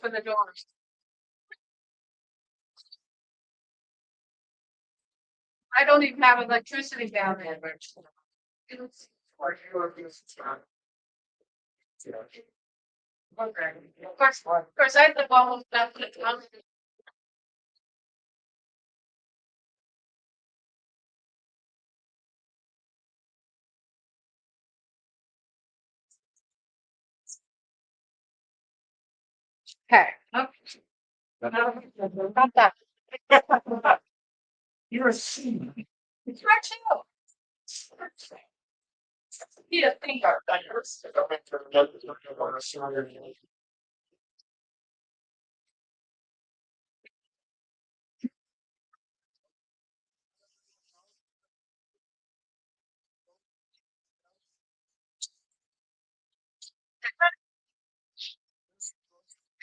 open the doors. I don't even have electricity down there. Okay. Of course, I live almost down to the town. Okay. Got that. You're a she. It's right too. Need a finger.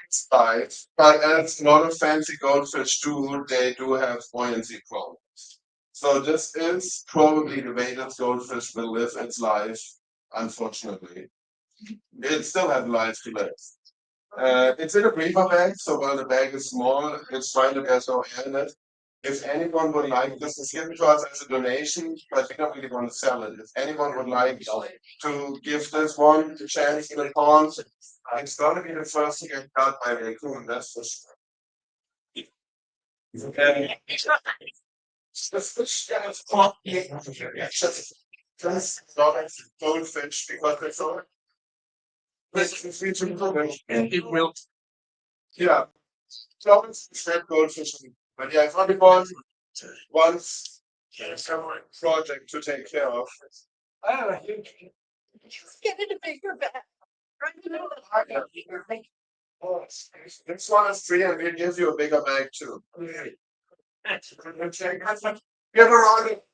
Size, but as a lot of fancy goldfish do, they do have buoyancy problems. So this is probably the way that goldfish will live its life, unfortunately. It still has life to live. It's in a breather bag, so while the bag is small, it's fine that there's no air in it. If anyone would like, this is given to us as a donation, but we don't really want to sell it. If anyone would like to give this one a chance in the pond, it's gonna be the first to get caught by a raccoon, that's for sure. And just not as goldfish because it's so and it will, yeah. So it's that goldfish. But yeah, it's only once project to take care of. I don't know. Get in a bigger bag. Right in the middle of the This one is free and it gives you a bigger bag too. Get around it.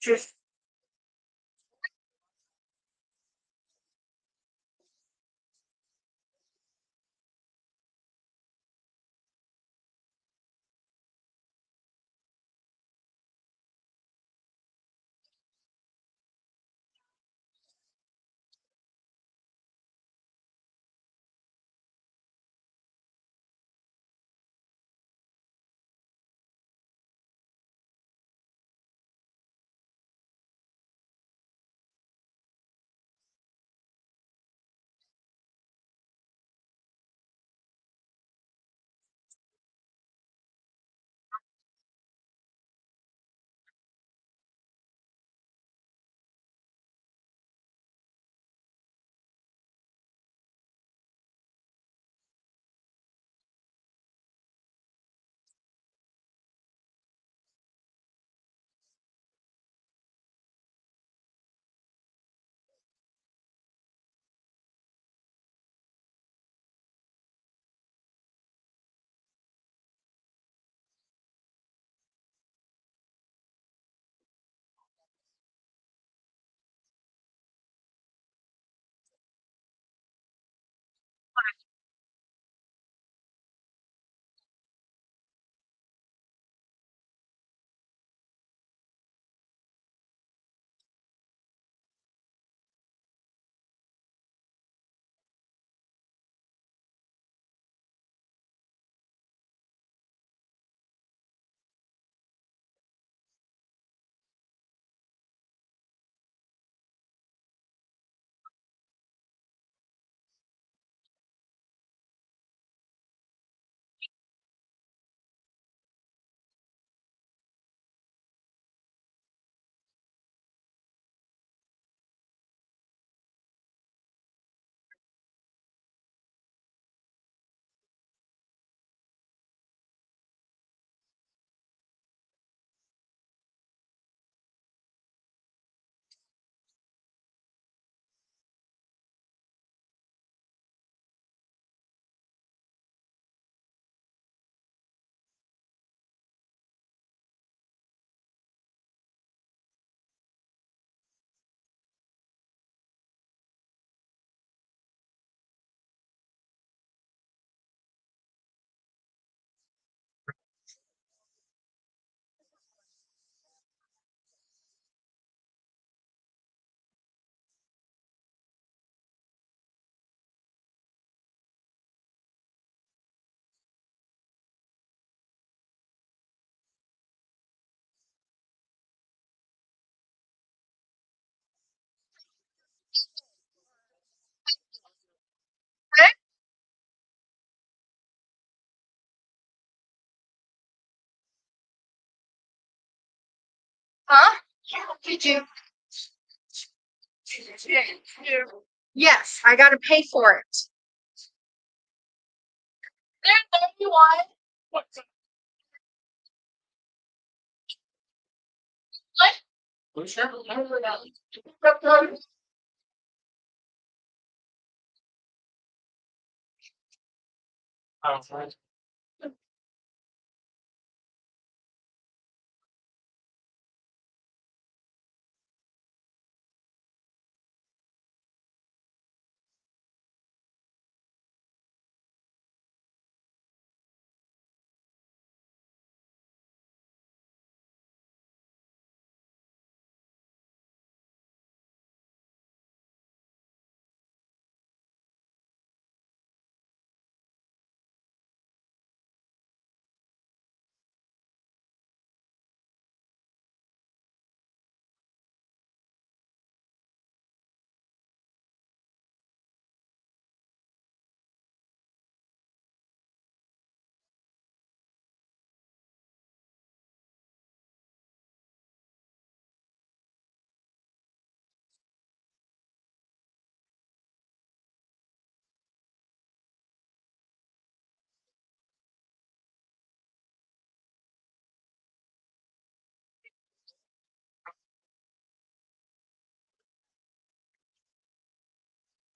Just Huh? Did you? Yes, I gotta pay for it. There you want. What?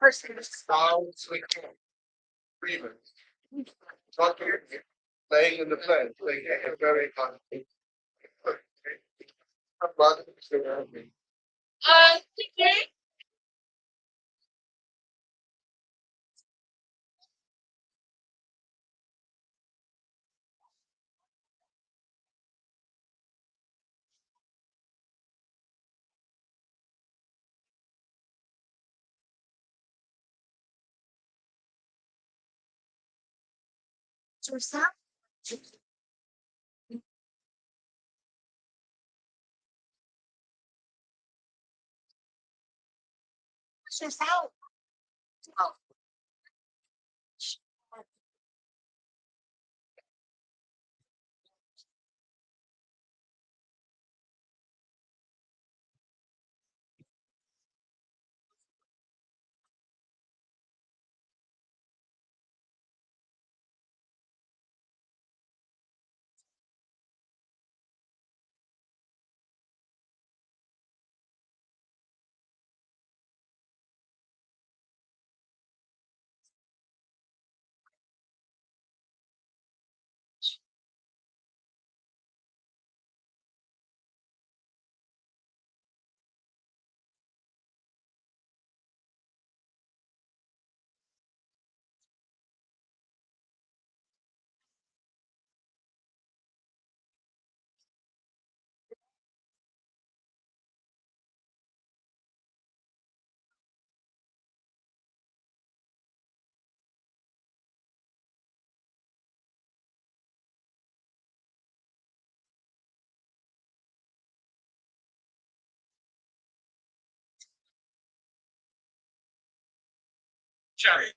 Person. Sounds like breathing. Talking, laying in the bed, like a very hot. Around me. Okay. What's that? What's that? Oh. Jerry.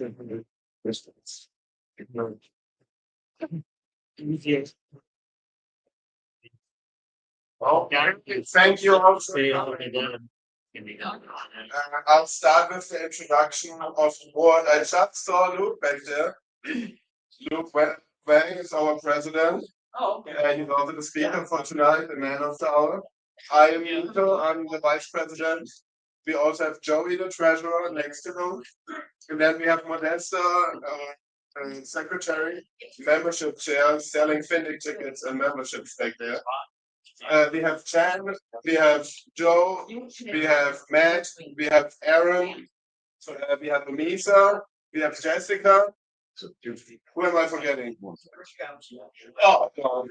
Okay, thank you all. I'll start with the introduction of what I just saw Luke back there. Luke Wang is our president. Oh, okay. He's also the speaker for tonight, the man of the hour. I am Nico, I'm the vice president. We also have Joey, the treasurer, next to him. And then we have Modesta, secretary, membership chair, selling Finnic tickets and memberships back there. We have Chan, we have Joe, we have Matt, we have Aaron, we have Amisa, we have Jessica. Who am I forgetting? Oh, no.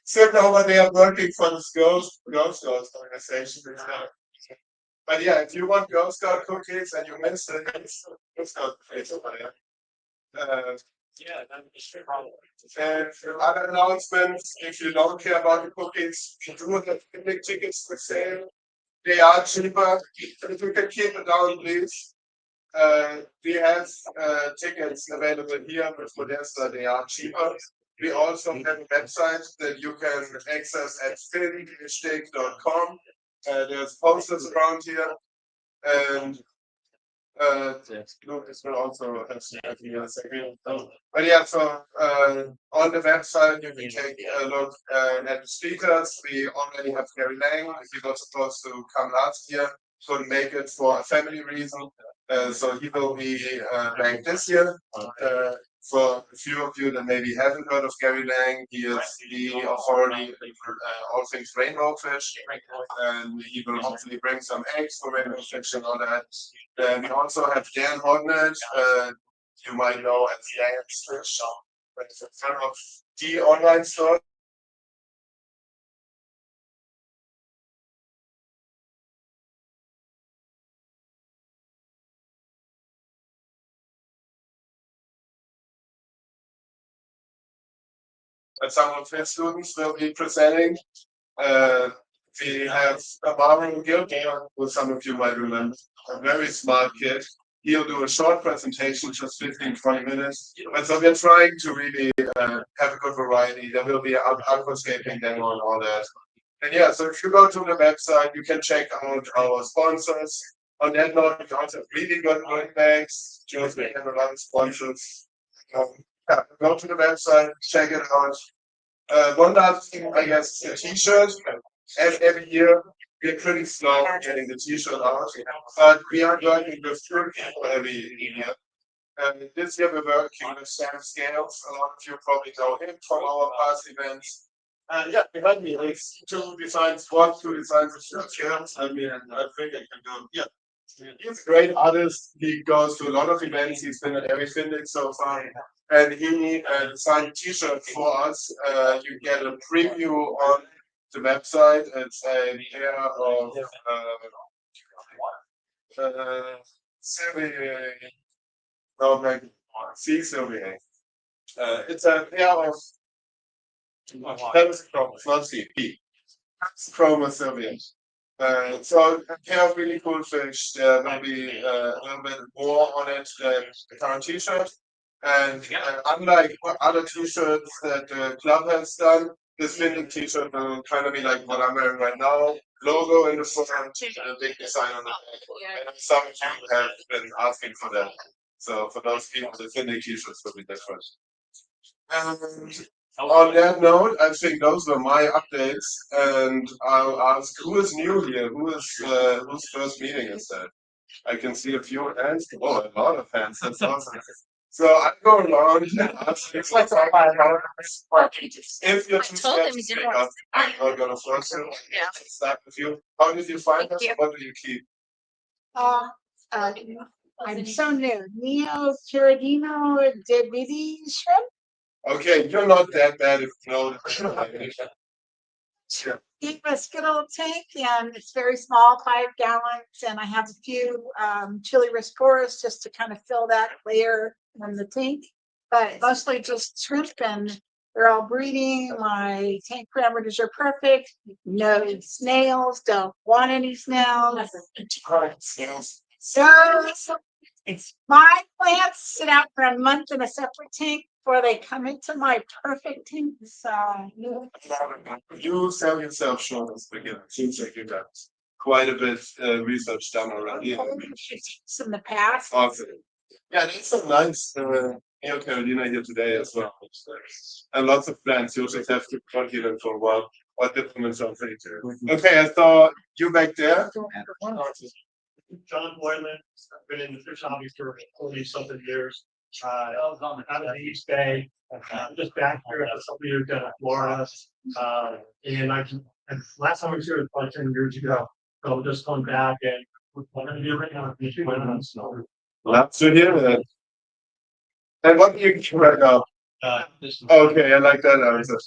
Sitting over there working for the Girl Scouts organization. But yeah, if you want Girl Scout cookies and you missed it, it's Girl Scout cookies over there. And other announcements, if you don't care about the cookies, we do have picnic tickets for sale. They are cheaper. If you can keep it down, please. We have tickets available here with Modesta. They are cheaper. We also have a website that you can access at film-com. There's posters around here. And Lucas will also have me in a second. But yeah, so on the website you can take a look at the speakers. We already have Gary Lang. He was supposed to come last year, couldn't make it for a family reason. So he will be back this year. For a few of you that maybe haven't heard of Gary Lang, he is the authority all things rainbow fish, and he will hopefully bring some eggs for rainbow fish and all that. Then we also have Dan Hodnett, you might know as Dan's Fish, but it's a kind of the online store. But some of his students will be presenting. We have Amaro Gilmore, who some of you might remember, a very smart kid. He'll do a short presentation, just 15-20 minutes. And so we're trying to really have a good variety. There will be aquascaping demo and all that. And yeah, so if you go to the website, you can check out our sponsors. On that note, we also have really good green bags. Just we have a lot of sponsors. Yeah, go to the website, check it out. One last thing, I guess, the t-shirt. Every year, we're pretty slow getting the t-shirt out, but we are working with 3 people every year. And this year we're working with Sam Scales. A lot of you probably know him from our past events. Yeah, behind me is 2 designs, 2 designs of Scales. I mean, I think I can do. Yeah. He's a great artist. He goes to a lot of events. He's been at every Finnic so far. And he designed a t-shirt for us. You get a preview on the website. It's a pair of Sylvie. No, maybe see Sylvie. It's a pair of that was not C. Chroma Sylvie. So a pair of really cool fish. There will be a little bit more on it than the current t-shirt. And unlike other t-shirts that the club has done, this Finnic t-shirt will kind of be like what I'm wearing right now. Logo in the front, and a big design on the back. And some of you have been asking for that. So for those people, the Finnic t-shirts will be different. And on that note, I think those were my updates, and I'll ask who is new here, whose first meeting is that? I can see a few hands. Oh, a lot of hands. That's awesome. So I go around and ask if you're too scared to speak up, I'm not gonna force you. Yeah. Start with you. How did you find us? What do you keep? I'm so new. Neo Peridino Debiti shrimp. Okay, you're not that bad if you know. Sure. Keep a skittle tank, and it's very small, 5 gallons, and I have a few chili riscoras just to kind of fill that layer in the tank. But mostly just shrimp, and they're all breeding. My tank parameters are perfect. No snails. Don't want any snails. So My plants sit out for a month in a separate tank before they come into my perfect tank. So You sell yourself short as beginner. Seems like you got quite a bit research done already. in the past. Awesome. Yeah, that's a nice Neo Carolina here today as well. And lots of plants. You just have to continue them for a while. What different something too. Okay, I saw you back there. John Boylan, I've been in the fish hobby for 40-something years. I was out of the East Bay, just back here a couple years down in Florida. And and last time I was here was probably 10 years ago. So I'm just going back and what I'm doing right now is Lots to hear that. And what do you do right now? Okay, I like that answer.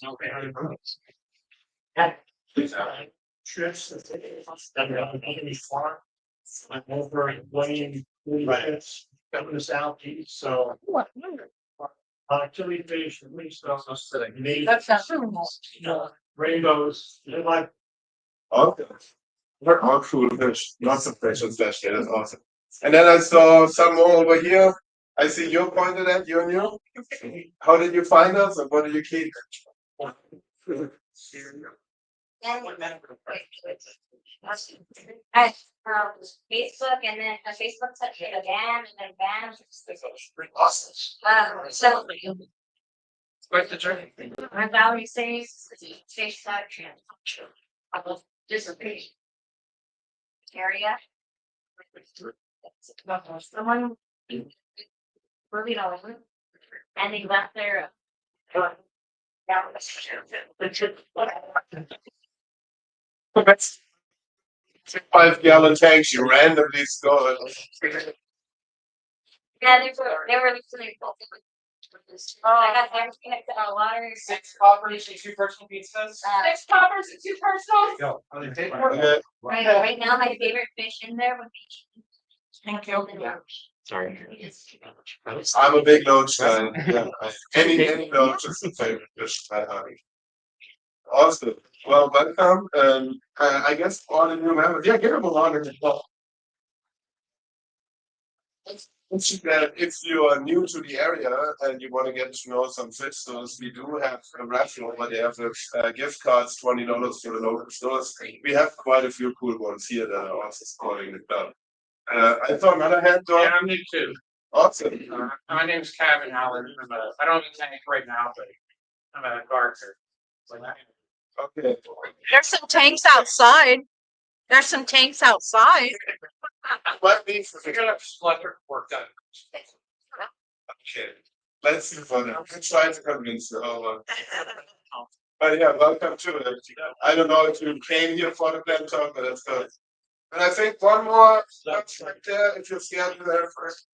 Trips. I'm over in Wang, trips, coming to southeast, so. Chili fish, at least also sitting. Rainbows, and like, Okay. What all cool fish, lots of fish and fish. Yeah, that's awesome. And then I saw some more over here. I see you pointed at you and you. How did you find us and what do you keep? At Facebook, and then Facebook touched it again, and then bam. So Where's the journey? my Valerie says, Facebook. Disappear. Area. Someone. Really don't. And they left their. That's 5 gallon tanks you randomly stored. Yeah, they were listening. I got everything except our water. 6 poppers and 2 personal pizzas. 6 poppers and 2 personals. Go. Are they taking? Okay. Right now, my favorite fish in there would be. Thank you. Sorry. I'm a big loach guy. Yeah. Any loach is a favorite fish I have. Awesome. Well, welcome. I guess all the new members. Yeah, give them a round of applause. If you are new to the area and you want to get to know some fish stores, we do have a raffle over there with gift cards, $20 for the local stores. We have quite a few cool ones here that are also supporting the club. I saw another hand door. Yeah, I'm new too. Awesome. My name's Kevin Howard. I don't have a tank right now, but I'm a gardener. Okay. There's some tanks outside. There's some tanks outside. What means We're gonna have electric work done. okay. Let's see for them. I'm trying to convince you. But yeah, welcome to it. I don't know if you came here for the plant talk, but that's good. And I think one more that's right there if you're scared to there first.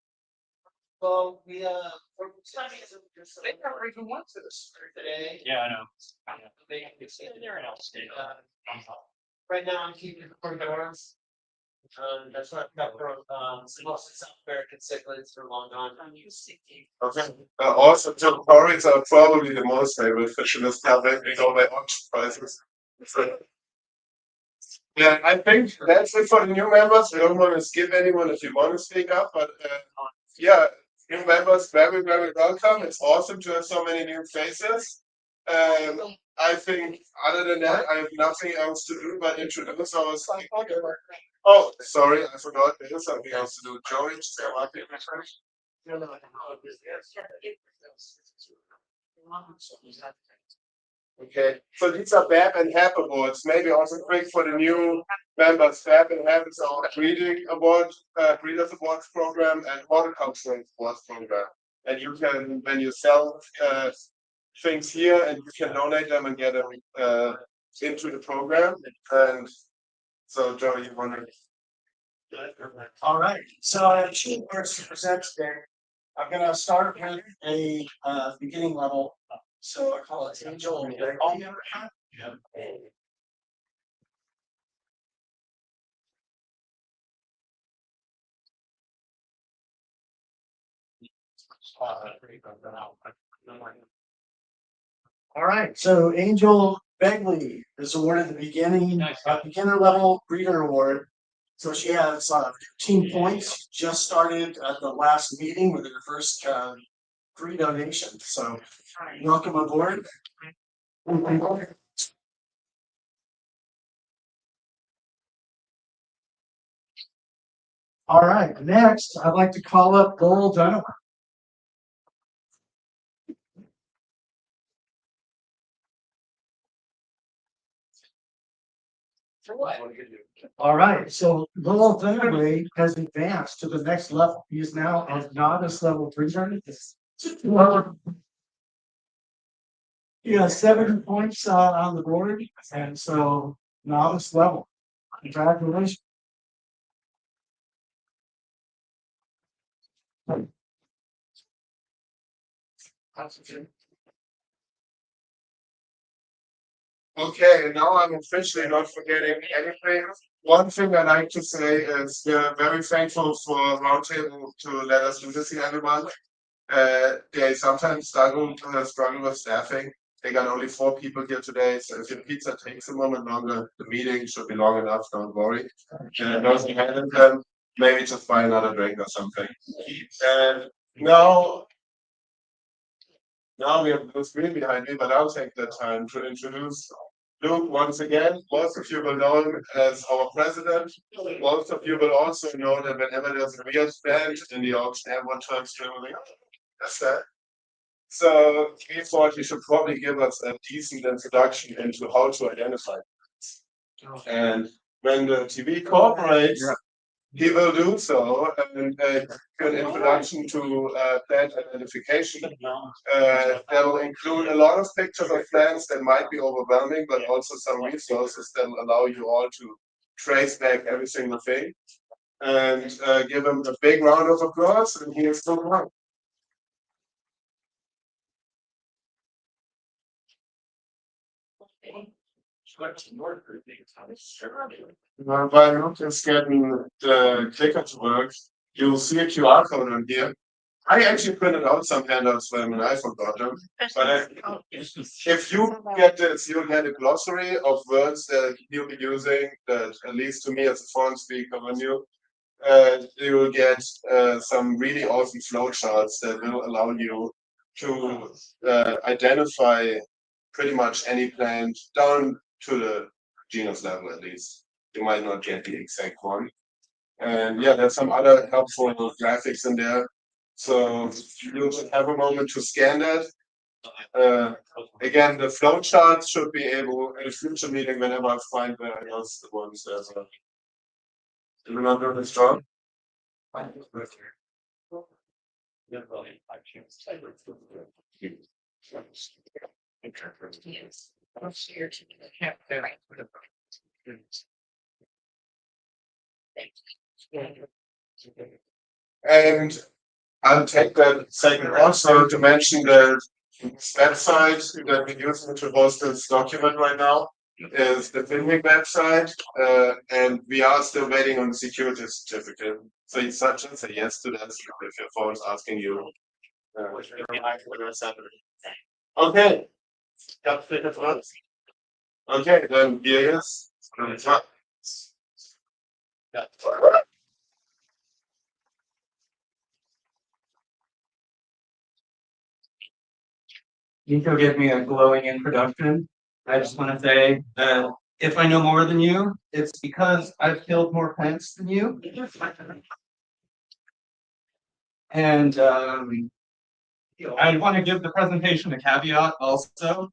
Well, we they never even went to this today. Yeah, I know. They stay there and I'll stay. Right now, I'm keeping the front doors. That's what I've got from most South American cichlids for long gone. Okay. Also, so porridge are probably the most favorite fish in this topic with all my auction prices. So, yeah, I think that's it for the new members. We don't want to skip anyone if you want to speak up, but yeah, new members, very, very welcome. It's awesome to have so many new faces. I think other than that, I have nothing else to do but introduce ourselves. Oh, sorry, I forgot. There's something else to do. Joey, say what? Okay, so these are BAB and HAP awards. Maybe also quick for the new members. BAB and HAP is our breeding award, breeders awards program and horticultural awards program. And you can, when you sell things here, and you can donate them and get them into the program. And so, Joe, you want to? All right, so I have 2 words to present today. I'm gonna start with a beginning level. So I call it Angel. All right, so Angel Begley is awarded the beginner level breeder award. So she has 15 points, just started at the last meeting with her first free donation. So welcome aboard. All right, next I'd like to call up Gold Donovan. All right, so Lowell Dunaway has advanced to the next level. He is now a novice level breeder. He has 70 points on the board, and so novice level. Congratulations. Okay, now I'm officially not forgetting anything. One thing I like to say is we're very thankful for Roundtable to let us do this here every month. They sometimes struggle with staffing. They got only 4 people here today, so if your pizza takes a moment longer, the meeting should be long enough, don't worry. Those who haven't them, maybe just buy another drink or something. And now we have the screen behind me, but I'll take the time to introduce Luke once again. Most of you will know him as our president. Most of you will also know that whenever there's a real band in the auction, everyone turns to him and like, "Oh, that's that." So we thought he should probably give us a decent introduction into how to identify. And when the TV cooperates, he will do so and give an introduction to plant identification. That will include a lot of pictures of plants that might be overwhelming, but also some resources that will allow you all to trace back every single thing. And give him a big round of applause, and here's the one. While Luke is getting the clicker to work, you'll see a QR code on here. I actually printed out some handouts for him and I forgot them. But if you get this, you'll get a glossary of words that he'll be using that, at least to me as a foreign speaker, when you will get some really awesome flowcharts that will allow you to identify pretty much any plant down to the genus level at least. You might not get the exact one. And yeah, there's some other helpful graphics in there. So you'll have a moment to scan that. Again, the flowcharts should be able in a future meeting whenever I find where I lost the ones that do not do this job. And I'll take that second also to mention the website that we're using to host this document right now is the filming website, and we are still waiting on the security certificate. So you such and say yes to that if your phone's asking you. Okay. Okay, then here is. Nico gave me a glowing introduction. I just want to say that if I know more than you, it's because I've killed more plants than you. And I want to give the presentation a caveat also.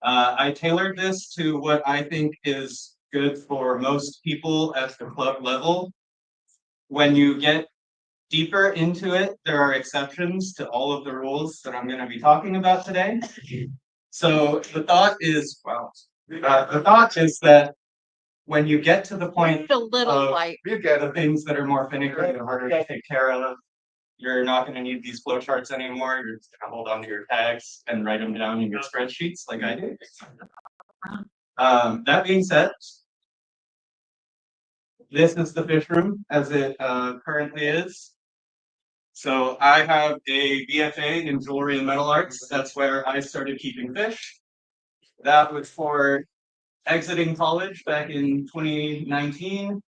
I tailored this to what I think is good for most people at the club level. When you get deeper into it, there are exceptions to all of the rules that I'm going to be talking about today. So the thought is, that when you get to the point A little of light. the things that are more finicky and harder to take care of, you're not going to need these flowcharts anymore. You're just going to hold on to your tags and write them down in your spreadsheets like I do. That being said, this is the fish room as it currently is. So I have a BFA in jewelry and metal arts. That's where I started keeping fish. That was for exiting college back in 2019.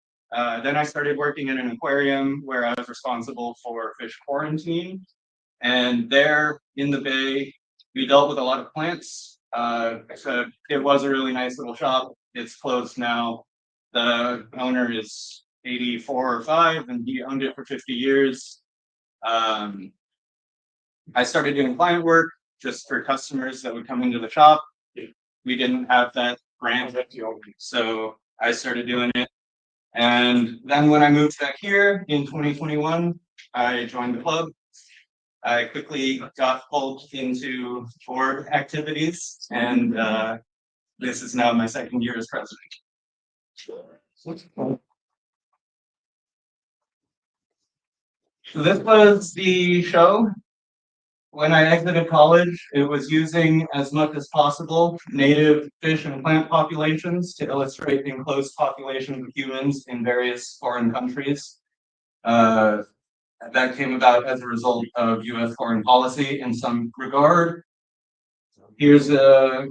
Then I started working in an aquarium where I was responsible for fish quarantine. And there in the bay, we dealt with a lot of plants. So it was a really nice little shop. It's closed now. The owner is 84 or 5, and he owned it for 50 years. I started doing client work just for customers that would come into the shop. We didn't have that brand, so I started doing it. And then when I moved back here in 2021, I joined the club. I quickly got pulled into board activities, and this is now my second year as president. So this was the show. When I exited college, it was using as much as possible native fish and plant populations to illustrate enclosed populations of humans in various foreign countries. That came about as a result of US foreign policy in some regard. Here's a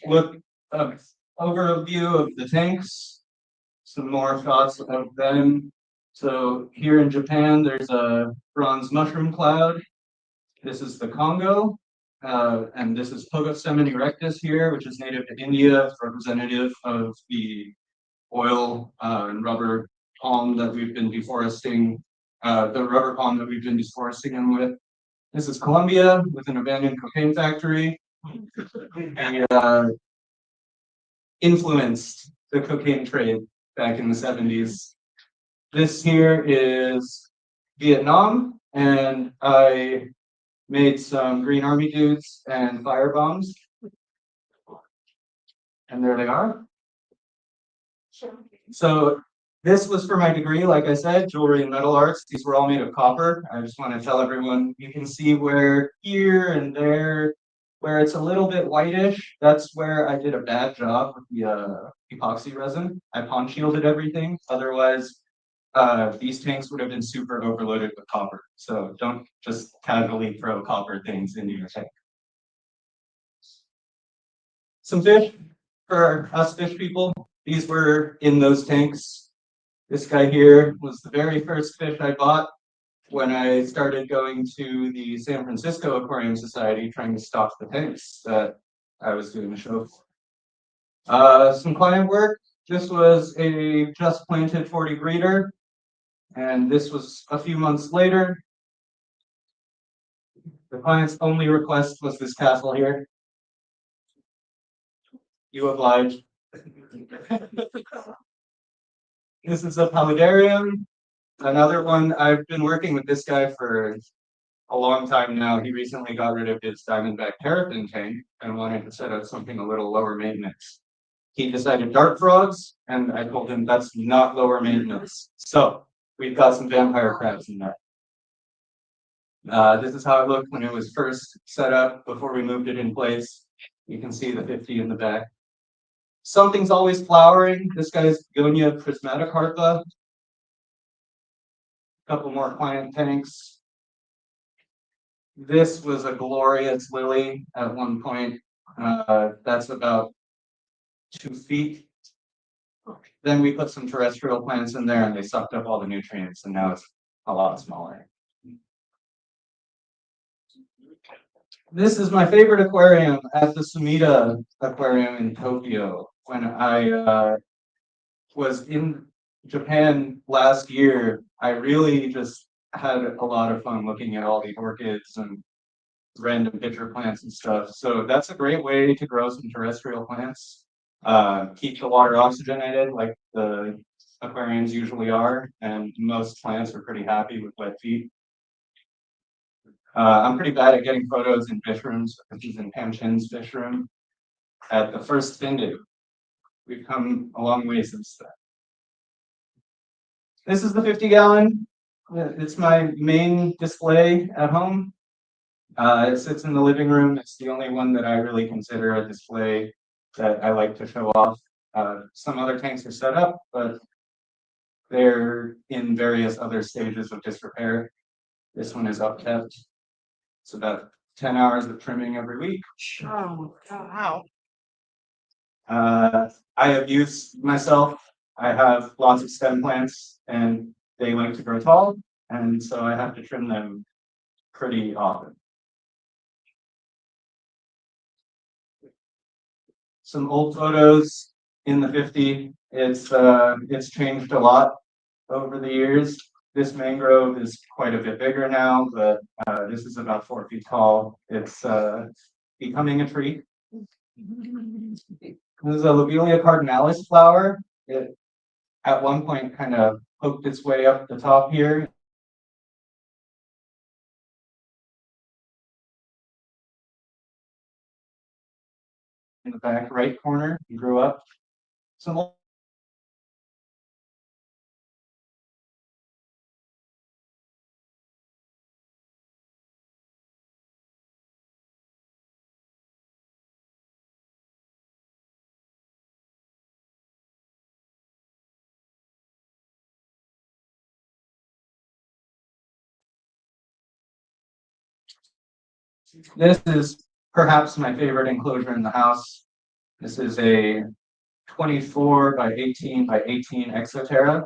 look of overview of the tanks. Some more shots of them. So here in Japan, there's a bronze mushroom cloud. This is the Congo, and this is Pogosemon erectus here, which is native to India, representative of the oil and rubber palm that we've been deforesting, the rubber palm that we've been deforesting them with. This is Colombia with an abandoned cocaine factory, and influenced the cocaine trade back in the 70s. This here is Vietnam, and I made some Green Army dudes and fire bombs. And there they are. So this was for my degree, like I said, jewelry and metal arts. These were all made of copper. I just want to tell everyone, you can see where here and there, where it's a little bit whitish, that's where I did a bad job with the epoxy resin. I pawn shielded everything. Otherwise, these tanks would have been super overloaded with copper. So don't just casually throw copper things into your tank. Some fish for us fish people. These were in those tanks. This guy here was the very first fish I bought when I started going to the San Francisco Aquarium Society trying to stock the tanks that I was doing the show for. Some client work. This was a just planted 40 breeder. And this was a few months later. The client's only request was this castle here. You oblige. This is a paludarium. Another one, I've been working with this guy for a long time now. He recently got rid of his diamondback terrapin tank and wanted to set up something a little lower maintenance. He decided dart frogs, and I told him that's not lower maintenance. So we've got some vampire crabs in there. This is how it looked when it was first set up before we moved it in place. You can see the 50 in the back. Something's always flowering. This guy's Gonia prismaticarpa. A couple more client tanks. This was a glorious lily at one point. That's about 2 feet. Then we put some terrestrial plants in there and they sucked up all the nutrients, and now it's a lot smaller. This is my favorite aquarium at the Sumida Aquarium in Tokyo. When I was in Japan last year, I really just had a lot of fun looking at all the orchids and random pitcher plants and stuff. So that's a great way to grow some terrestrial plants. Keep the water oxygenated like the aquariums usually are, and most plants are pretty happy with wet feet. I'm pretty bad at getting photos in fish rooms. This is in Pam Chin's fish room at the first Findu. We've come a long way since then. This is the 50-gallon. It's my main display at home. It sits in the living room. It's the only one that I really consider a display that I like to show off. Some other tanks are set up, but they're in various other stages of disrepair. This one is upkept. It's about 10 hours of trimming every week. Oh, wow. I have used myself I have lots of stem plants and they like to grow tall, and so I have to trim them pretty often. Some old photos in the 50s. It's changed a lot over the years. This mangrove is quite a bit bigger now, but this is about 4 feet tall. It's becoming a tree. This is a Lobelia cardinalis flower. It at one point kind of poked its way up the top here. In the back right corner, he grew up. Some old This is perhaps my favorite enclosure in the house. This is a 24 by 18 by 18 exoterra.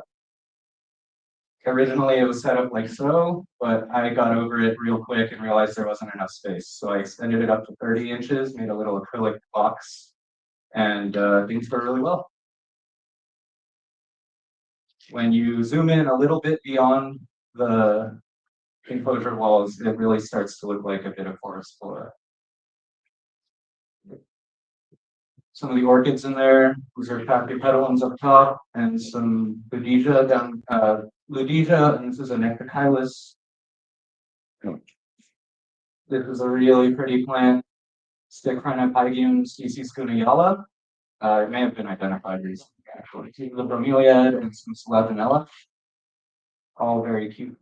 Originally, it was set up like so, but I got over it real quick and realized there wasn't enough space. So I extended it up to 30 inches, made a little acrylic box, and things go really well. When you zoom in a little bit beyond the enclosure walls, it really starts to look like a bit of forest flora. Some of the orchids in there, these are Paphiopedilums up top, and some Ludesia down, Ludesia, and this is a Nectocylus. This is a really pretty plant, Stickrinopygium species Gunayala. It may have been identified recently, actually. The bromeliad and some Selaginella, all very cute.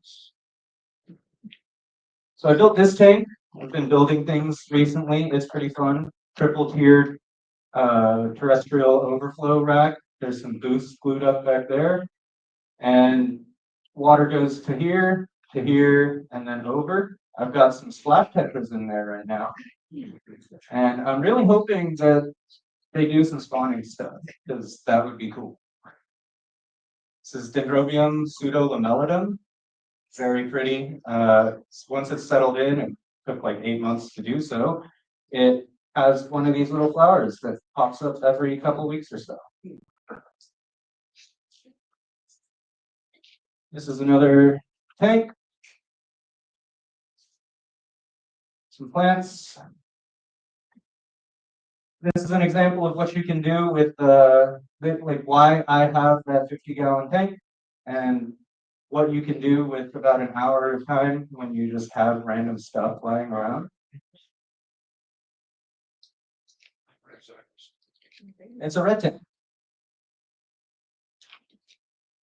So I built this tank. I've been building things recently. It's pretty fun. Triple tiered terrestrial overflow rack. There's some boosts glued up back there. And water goes to here, and then over. I've got some splash tetras in there right now. And I'm really hoping that they do some spawning stuff, because that would be cool. This is Dendrobium pseudo-lamellidum. Very pretty. Once it's settled in, it took like 8 months to do so. It has one of these little flowers that pops up every couple weeks or so. This is another tank. Some plants. This is an example of what you can do with like why I have that 50-gallon tank, and what you can do with about an hour of time when you just have random stuff lying around. It's a red tank.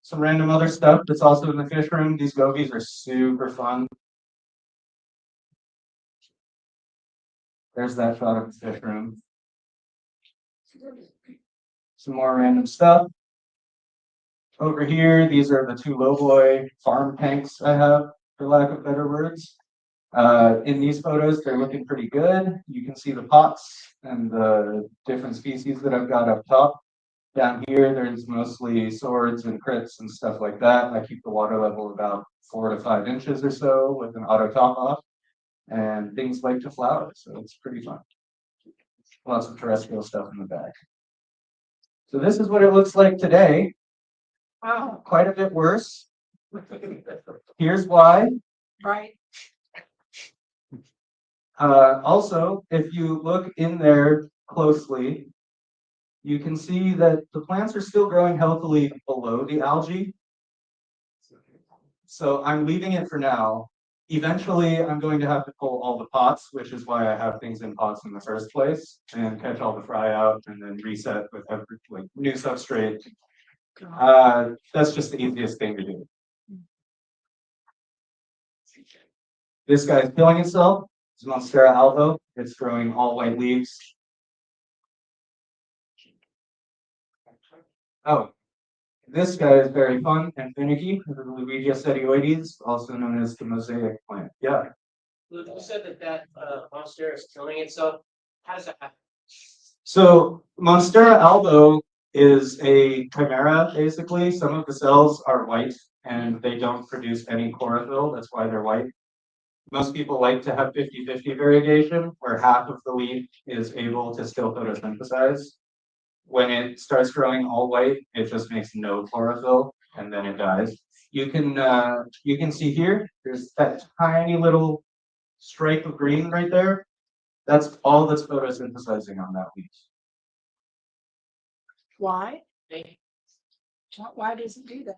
Some random other stuff that's also in the fish room. These gobies are super fun. There's that shot of the fish room. Some more random stuff. Over here, these are the 2 lowboy farm tanks I have, for lack of better words. In these photos, they're looking pretty good. You can see the pots and the different species that I've got up top. Down here, there's mostly swords and crits and stuff like that. I keep the water level about 4 to 5 inches or so with an auto top off. And things like to flower, so it's pretty fun. Lots of terrestrial stuff in the back. So this is what it looks like today. Wow, quite a bit worse. Here's why. Right. Also, if you look in there closely, you can see that the plants are still growing healthily below the algae. So I'm leaving it for now. Eventually, I'm going to have to pull all the pots, which is why I have things in pots in the first place, and catch all the fry out and then reset with like new substrate. That's just the easiest thing to do. This guy's killing itself. It's Monstera alvo. It's growing all white leaves. Oh, this guy is very fun and finicky. The Luigia setioides, also known as the mosaic plant. Yeah. Luke, you said that monster is killing itself. How does that happen? So Monstera alvo is a chimera, basically. Some of the cells are white and they don't produce any chlorophyll. That's why they're white. Most people like to have 50-50 variegation, where half of the leaf is able to still photosynthesize. When it starts growing all white, it just makes no chlorophyll and then it dies. You can see here, there's that tiny little stripe of green right there. That's all that's photosynthesizing on that leaf. Why? Why does it do that?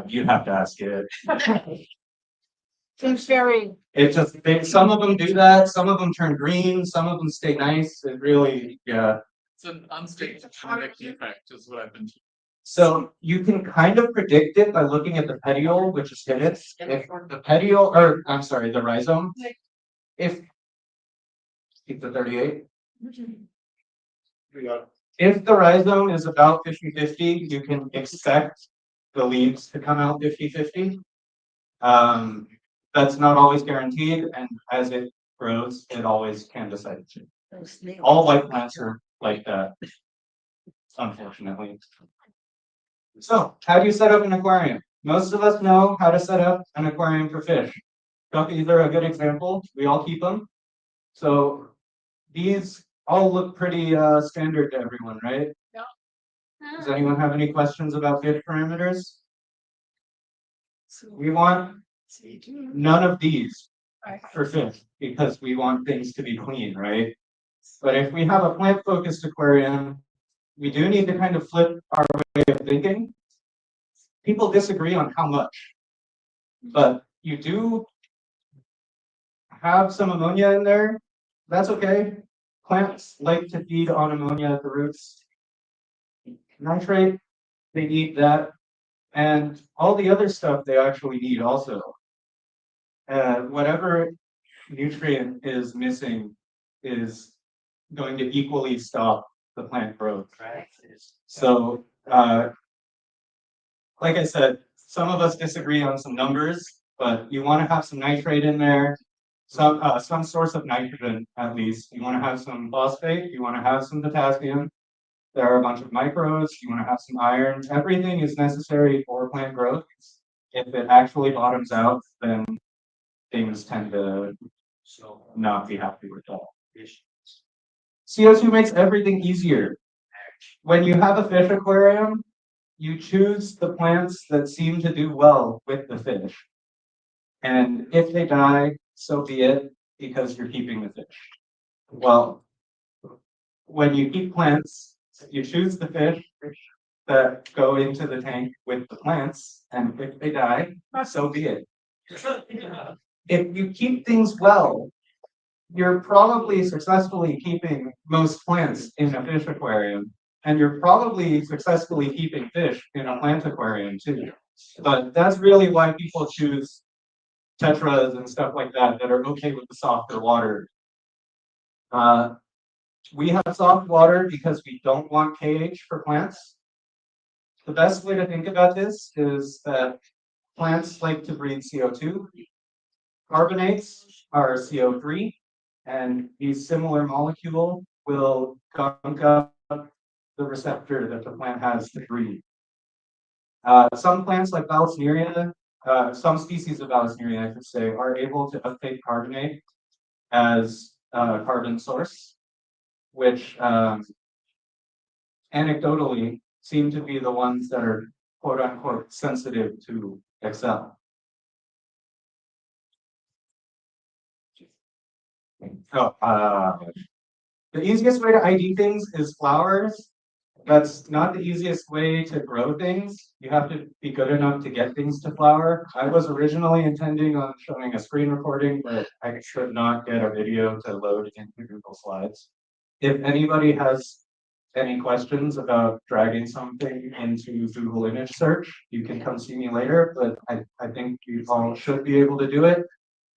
You'd have to ask it. Seems very, It just, some of them do that, some of them turn green, some of them stay nice. It really, yeah. It's an unstable genetic defect is what I've been. So you can kind of predict it by looking at the petiole, which is hidden. If the petiole, or I'm sorry, the rhizome. If keep the 38. If the rhizome is about 50-50, you can expect the leaves to come out 50-50. That's not always guaranteed, and as it grows, it always can decide to. All white plants are like that, unfortunately. So, how do you set up an aquarium? Most of us know how to set up an aquarium for fish. Guppies are a good example. We all keep them. So, these all look pretty standard to everyone, right? Yeah. Does anyone have any questions about fish parameters? We want none of these for fish because we want things to be clean, right? But if we have a plant-focused aquarium, we do need to kind of flip our way of thinking. People disagree on how much, but you do have some ammonia in there. That's okay. Plants like to feed on ammonia at the roots. Nitrate, they need that. And all the other stuff they actually need also. Whatever nutrient is missing is going to equally stop the plant growth. So, like I said, some of us disagree on some numbers, but you want to have some nitrate in there, some source of nitrogen at least. You want to have some phosphate, you want to have some potassium. There are a bunch of micros, you want to have some iron. Everything is necessary for plant growth. If it actually bottoms out, then things tend to not be happy with that. CO2 makes everything easier. When you have a fish aquarium, you choose the plants that seem to do well with the fish. And if they die, so be it, because you're keeping the fish. Well, when you keep plants, you choose the fish that go into the tank with the plants, and if they die, so be it. If you keep things well, you're probably successfully keeping most plants in a fish aquarium, and you're probably successfully keeping fish in a plant aquarium too. But that's really why people choose tetras and stuff like that that are okay with the softer water. We have soft water because we don't want KH for plants. The best way to think about this is that plants like to breathe CO2. Carbonates are CO3, and these similar molecule will gunk up the receptor that the plant has to breathe. Some plants like Vallisneria, some species of Vallisneria, I should say, are able to uptake carbonate as a carbon source, which anecdotally seem to be the ones that are quote unquote sensitive to Excel. The easiest way to ID things is flowers. That's not the easiest way to grow things. You have to be good enough to get things to flower. I was originally intending on showing a screen recording, but I could not get a video to load into Google Slides. If anybody has any questions about dragging something into Google image search, you can come see me later, but I think you all should be able to do it.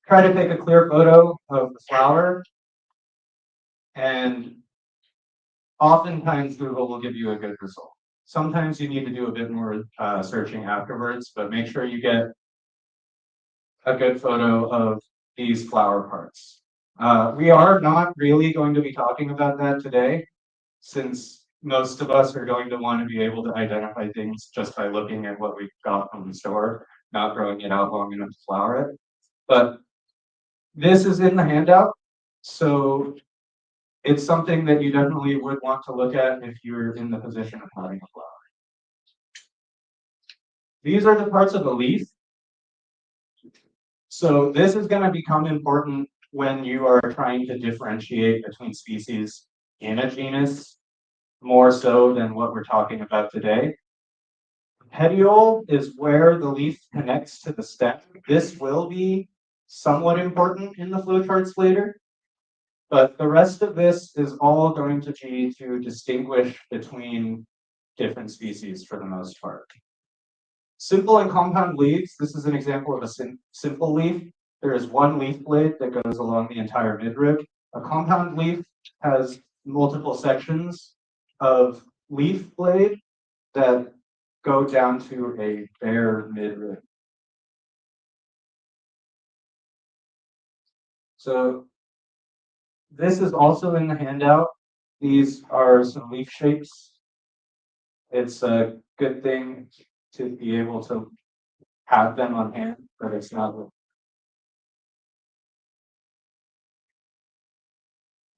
Try to take a clear photo of the flower, and oftentimes Google will give you a good result. Sometimes you need to do a bit more searching afterwards, but make sure you get a good photo of these flower parts. We are not really going to be talking about that today, since most of us are going to want to be able to identify things just by looking at what we've got from the store, not growing it out long enough to flower it. But this is in the handout, so it's something that you definitely would want to look at if you're in the position of having a flower. These are the parts of the leaf. So this is going to become important when you are trying to differentiate between species in a genus, more so than what we're talking about today. Petiole is where the leaf connects to the stem. This will be somewhat important in the flowcharts later, but the rest of this is all going to be to distinguish between different species for the most part. Simple and compound leaves, this is an example of a simple leaf. There is one leaf blade that goes along the entire midrib. A compound leaf has multiple sections of leaf blade that go down to a bare midrib. So this is also in the handout. These are some leaf shapes. It's a good thing to be able to have them on hand, but it's not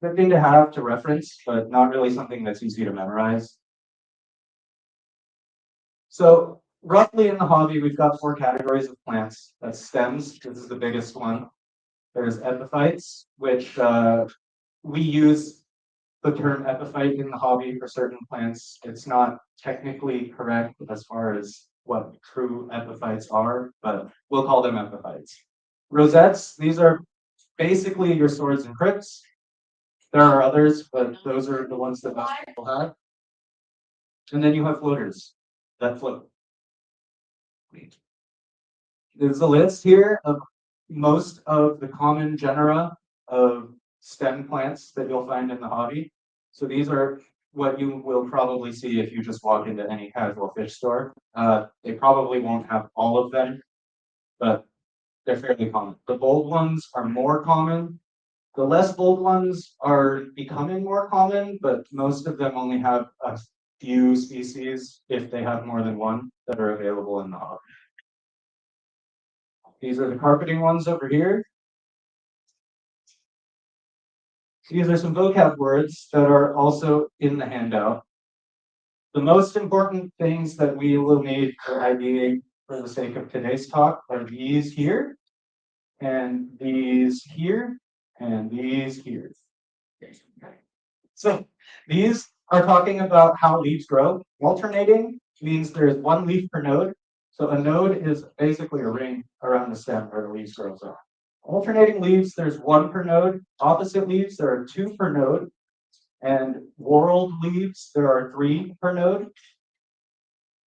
good thing to have to reference, but not really something that's easy to memorize. So roughly in the hobby, we've got 4 categories of plants. That's stems, this is the biggest one. There's epiphytes, which we use the term epiphyte in the hobby for certain plants. It's not technically correct as far as what true epiphytes are, but we'll call them epiphytes. Rosettes, these are basically your swords and crypts. There are others, but those are the ones that most people have. And then you have floaters that float. There's a list here of most of the common genera of stem plants that you'll find in the hobby. So these are what you will probably see if you just walk into any casual fish store. They probably won't have all of them, but they're fairly common. The bold ones are more common. The less bold ones are becoming more common, but most of them only have a few species, if they have more than one, that are available in the hobby. These are the carpeting ones over here. These are some vocab words that are also in the handout. The most important things that we will need for IDing for the sake of today's talk are these here, and these here, and these here. So these are talking about how leaves grow. Alternating means there's one leaf per node. So a node is basically a ring around the stem where the leaves grow on. Alternating leaves, there's 1 per node. Opposite leaves, there are 2 per node. And whorled leaves, there are 3 per node.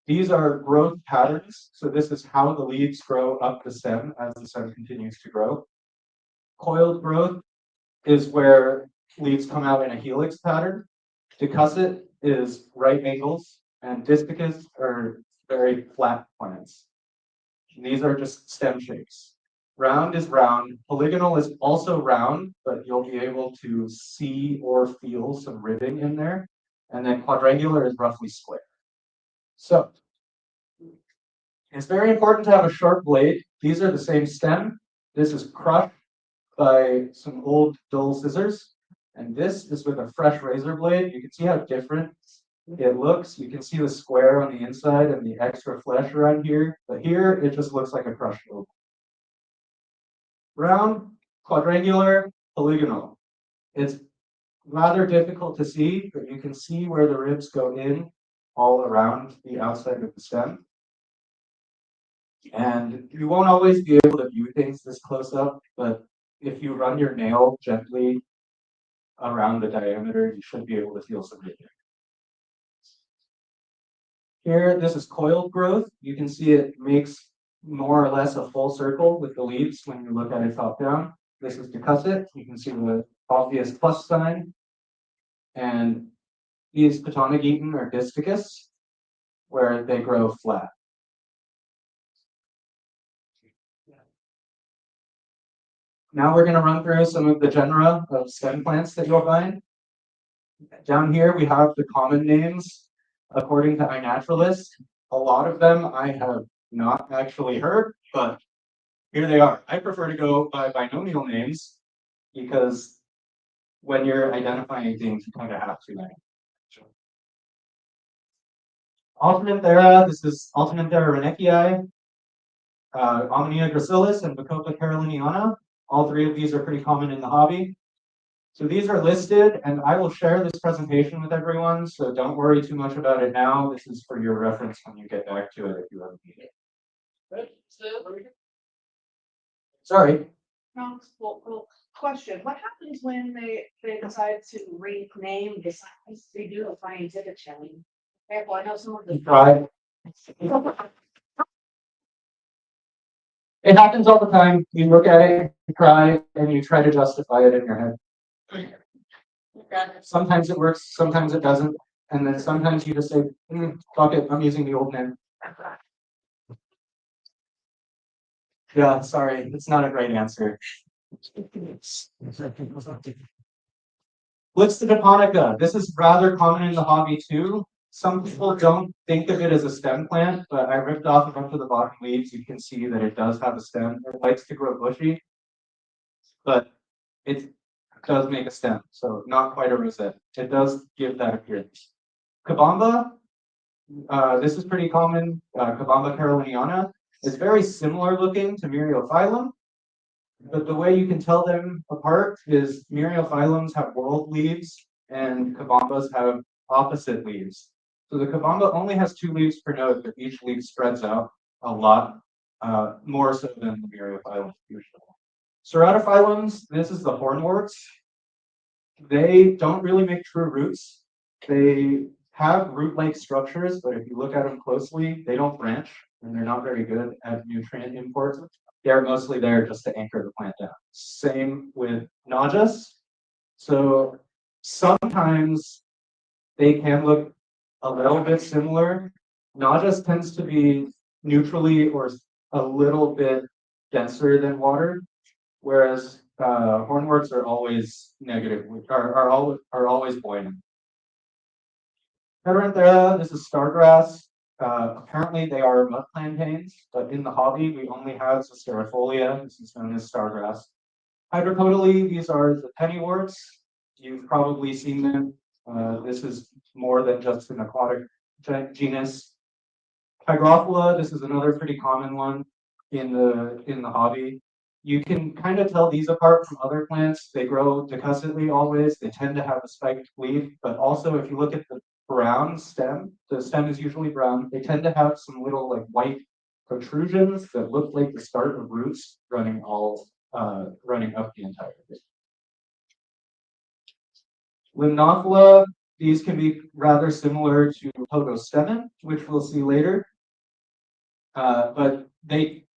These are growth patterns. So this is how the leaves grow up the stem as the stem continues to grow. Coiled growth is where leaves come out in a helix pattern. Decussate is right angles, and distichus are very flat plants. And these are just stem shapes. Round is round. Polygonal is also round, but you'll be able to see or feel some ribbing in there. And then quadrangular is roughly square. So it's very important to have a sharp blade. These are the same stem. This is crushed by some old dull scissors. And this is with a fresh razor blade. You can see how different it looks. You can see the square on the inside and the extra flesh around here. But here, it just looks like a crushed oak. Round, quadrangular, polygonal. It's rather difficult to see, but you can see where the ribs go in all around the outside of the stem. And you won't always be able to view things this close up, but if you run your nail gently around the diameter, you should be able to feel some ribbing. Here, this is coiled growth. You can see it makes more or less a full circle with the leaves when you look at it top down. This is decussate. You can see the obvious plus sign. And these Patagogeton are distichus, where they grow flat. Now we're going to run through some of the genera of stem plants that you'll find. Down here, we have the common names according to iNaturalist. A lot of them I have not actually heard, but here they are. I prefer to go by binomial names because when you're identifying things, you kind of have to. Alternanthera, this is Alternanthera renekii, Omnia gracilis, and Bacopa caroliniana. All three of these are pretty common in the hobby. So these are listed, and I will share this presentation with everyone, so don't worry too much about it now. This is for your reference when you get back to it if you ever need it. Sorry. Well, question, what happens when they decide to rename the size? They do a scientific change. Example, I know some of the. Try. It happens all the time. You look at it, you try, and you try to justify it in your head. Sometimes it works, sometimes it doesn't, and then sometimes you just say, fuck it, I'm using the old name. Yeah, sorry, it's not a great answer. Blitz japonica. This is rather common in the hobby too. Some people don't think of it as a stem plant, but I ripped off a bunch of the bottom leaves. You can see that it does have a stem. It likes to grow bushy, but it does make a stem, so not quite a rosette. It does give that appearance. Kabamba, this is pretty common. Kabamba caroliniana is very similar looking to Myriophyllum, but the way you can tell them apart is Myriophyllums have whorled leaves and Kabambas have opposite leaves. So the Kabamba only has 2 leaves per node, but each leaf spreads out a lot more so than the Myriophyllums usually. Ceratophyllums, this is the hornworts. They don't really make true roots. They have root-like structures, but if you look at them closely, they don't branch, and they're not very good at nutrient import. They're mostly there just to anchor the plant down. Same with Najas. So sometimes they can look a little bit similar. Najas tends to be neutrally or a little bit denser than water, whereas hornworts are always negative, are always buoyant. Heteranthera, this is stargrass. Apparently they are mud plantains, but in the hobby we only have Zosterafolia. This is known as stargrass. Hydrocodally, these are the pennyworts. You've probably seen them. This is more than just an aquatic genus. Hygrophila, this is another pretty common one in the hobby. You can kind of tell these apart from other plants. They grow decussedly always. They tend to have a spiked leaf, but also if you look at the brown stem, the stem is usually brown. They tend to have some little like white protrusions that look like the start of roots running up the entire thing. Limnophila, these can be rather similar to Podostemon, which we'll see later. But they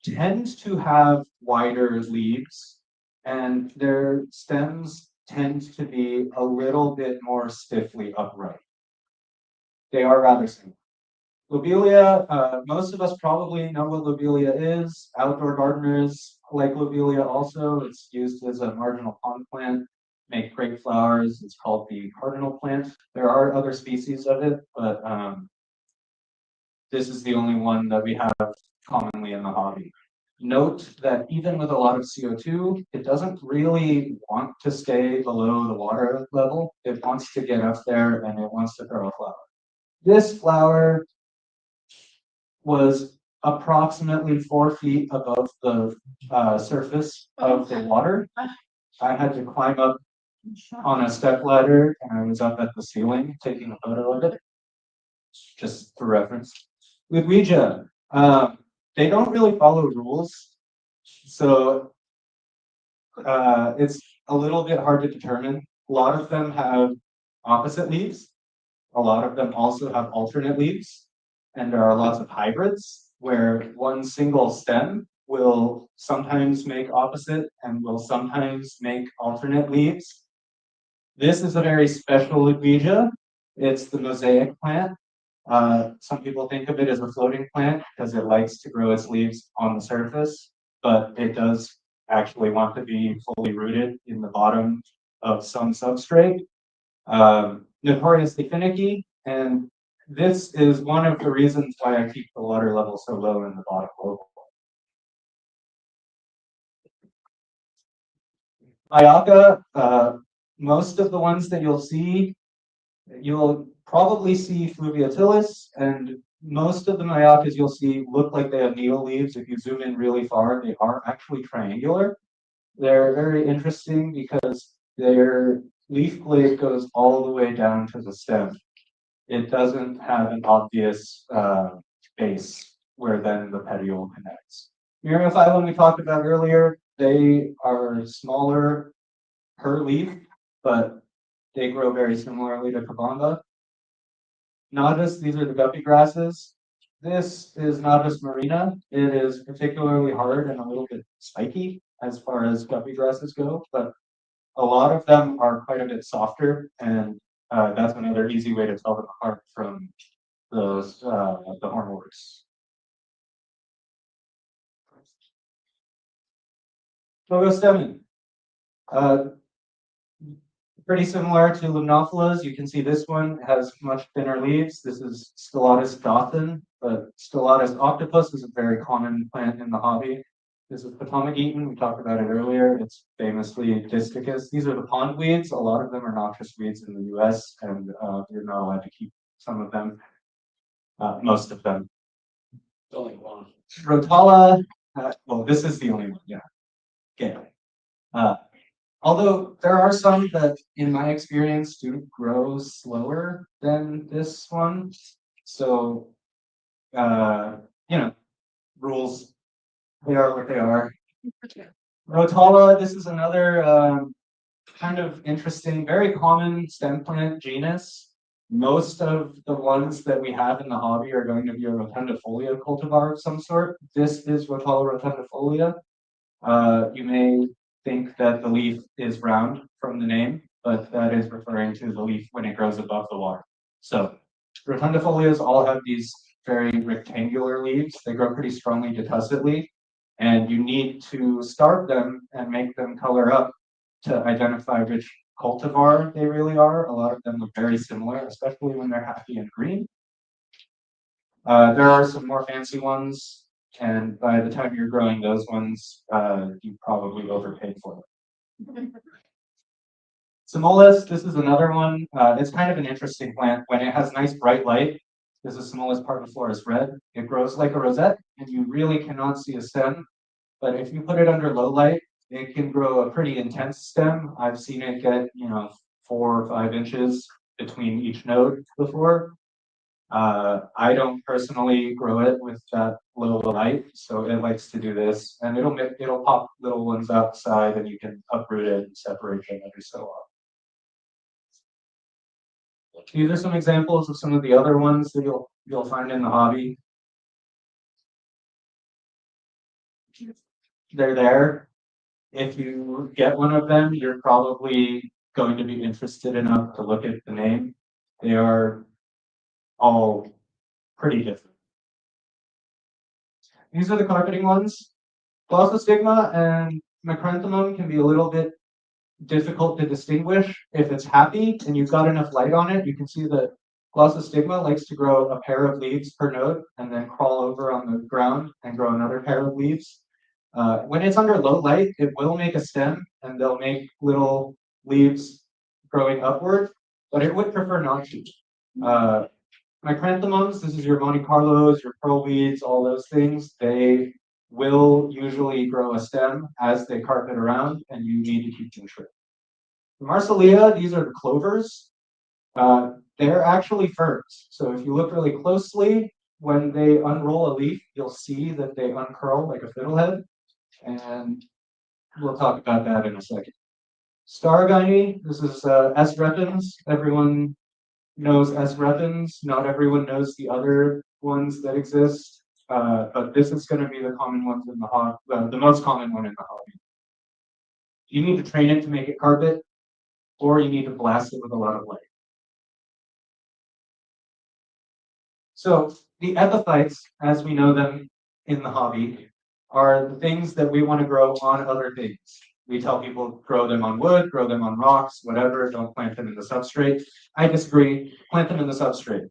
tend to have wider leaves, and their stems tend to be a little bit more stiffly upright. They are rather similar. Lobelia, most of us probably know what lobelia is. Outdoor gardeners like lobelia also. It's used as a marginal pond plant, make great flowers. It's called the cardinal plant. There are other species of it, but this is the only one that we have commonly in the hobby. Note that even with a lot of CO2, it doesn't really want to stay below the water level. It wants to get up there and it wants to throw a flower. This flower was approximately 4 feet above the surface of the water. I had to climb up on a step ladder and I was up at the ceiling taking a photo of it, just for reference. With Ouija, they don't really follow rules, so it's a little bit hard to determine. A lot of them have opposite leaves. A lot of them also have alternate leaves, and there are lots of hybrids where one single stem will sometimes make opposite and will sometimes make alternate leaves. This is a very special Ouija. It's the mosaic plant. Some people think of it as a floating plant because it likes to grow its leaves on the surface, but it does actually want to be fully rooted in the bottom of some substrate. Notoriously finicky, and this is one of the reasons why I keep the water level so low in the bottom oval. Ayaka, most of the ones that you'll probably see fluviatilis, and most of the Mayakas you'll see look like they have needle leaves. If you zoom in really far, they are actually triangular. They're very interesting because their leaf blade goes all the way down to the stem. It doesn't have an obvious base where then the petiole connects. Myriophyllum we talked about earlier, they are smaller per leaf, but they grow very similarly to Kabamba. Nodus, these are the guppy grasses. This is Nodus marina. It is particularly hard and a little bit spiky as far as guppy grasses go, but a lot of them are quite a bit softer, and that's another easy way to tell them apart from those the hornworts. Phlogostemin. Pretty similar to Limnophilas. You can see this one has much thinner leaves. This is Stellatus dothan, but Stellatus octopus is a very common plant in the hobby. This is Potomac eaton. We talked about it earlier. It's famously disticus. These are the pond weeds. A lot of them are noxious weeds in the US, and you're not allowed to keep some of them, most of them. Only one. Rotala, well, this is the only one, yeah. Okay. Although there are some that, in my experience, do grow slower than this one. So, rules, they are what they are. Rotala, this is another kind of interesting, very common stem plant genus. Most of the ones that we have in the hobby are going to be a rotundifolia cultivar of some sort. This is Rotala rotundifolia. You may think that the leaf is round from the name, but that is referring to the leaf when it grows above the water. So rotundifolias all have these very rectangular leaves. They grow pretty strongly detussedly, and you need to starve them and make them color up to identify which cultivar they really are. A lot of them look very similar, especially when they're happy and green. There are some more fancy ones, and by the time you're growing those ones, you probably overpaid for them. Simolis, this is another one. It's kind of an interesting plant. When it has nice bright light, this is Simolis parviflorus red. It grows like a rosette, and you really cannot see a stem. But if you put it under low light, it can grow a pretty intense stem. I've seen it get, 4 or 5 inches between each node before. I don't personally grow it with that low light, so it likes to do this, and it'll pop little ones outside, and you can uproot it and separate them every so often. These are some examples of some of the other ones that you'll find in the hobby. They're there. If you get one of them, you're probably going to be interested enough to look at the name. They are all pretty different. These are the carpeting ones. Glossostigma and macranthemum can be a little bit difficult to distinguish. If it's happy and you've got enough light on it, you can see that glossostigma likes to grow a pair of leaves per node and then crawl over on the ground and grow another pair of leaves. When it's under low light, it will make a stem and they'll make little leaves growing upward, but it would prefer not to. Macranthemums, this is your Monte Carlos, your pearlweeds, all those things, they will usually grow a stem as they carpet around, and you need to keep them trimmed. Marsilia, these are the clovers. They're actually ferns. So if you look really closely, when they unroll a leaf, you'll see that they uncurl like a fiddlehead, and we'll talk about that in a second. Stargini, this is S. repens. Everyone knows S. repens. Not everyone knows the other ones that exist, but this is going to be the common ones in the hobby, the most common one in the hobby. You need to train it to make it carpet, or you need to blast it with a lot of light. So the epiphytes, as we know them in the hobby, are the things that we want to grow on other things. We tell people grow them on wood, grow them on rocks, whatever, don't plant them in the substrate. I disagree, plant them in the substrate.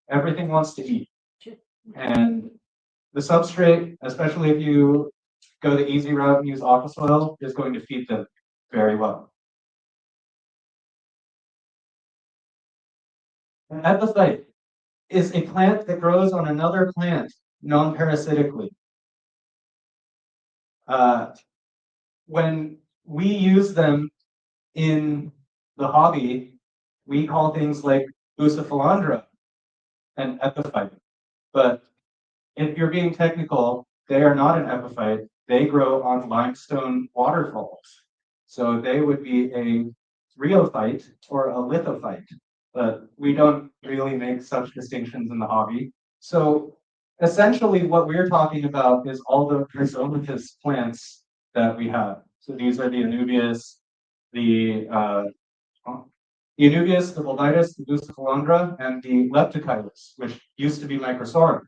Everything wants to eat. And the substrate, especially if you go the easy route and use aqua soil, is going to feed them very well. An epiphyte is a plant that grows on another plant non-parasitically. When we use them in the hobby, we call things like Bucephalandra an epiphyte. But if you're being technical, they are not an epiphyte. They grow on limestone waterfalls. So they would be a rheophyte or a lithophyte. But we don't really make such distinctions in the hobby. So essentially what we're talking about is all the rhizomatous plants that we have. So these are the Anubias, the Anubias, the Bulbitis, the Bucephalandra, and the Leptochilus, which used to be Microsorum.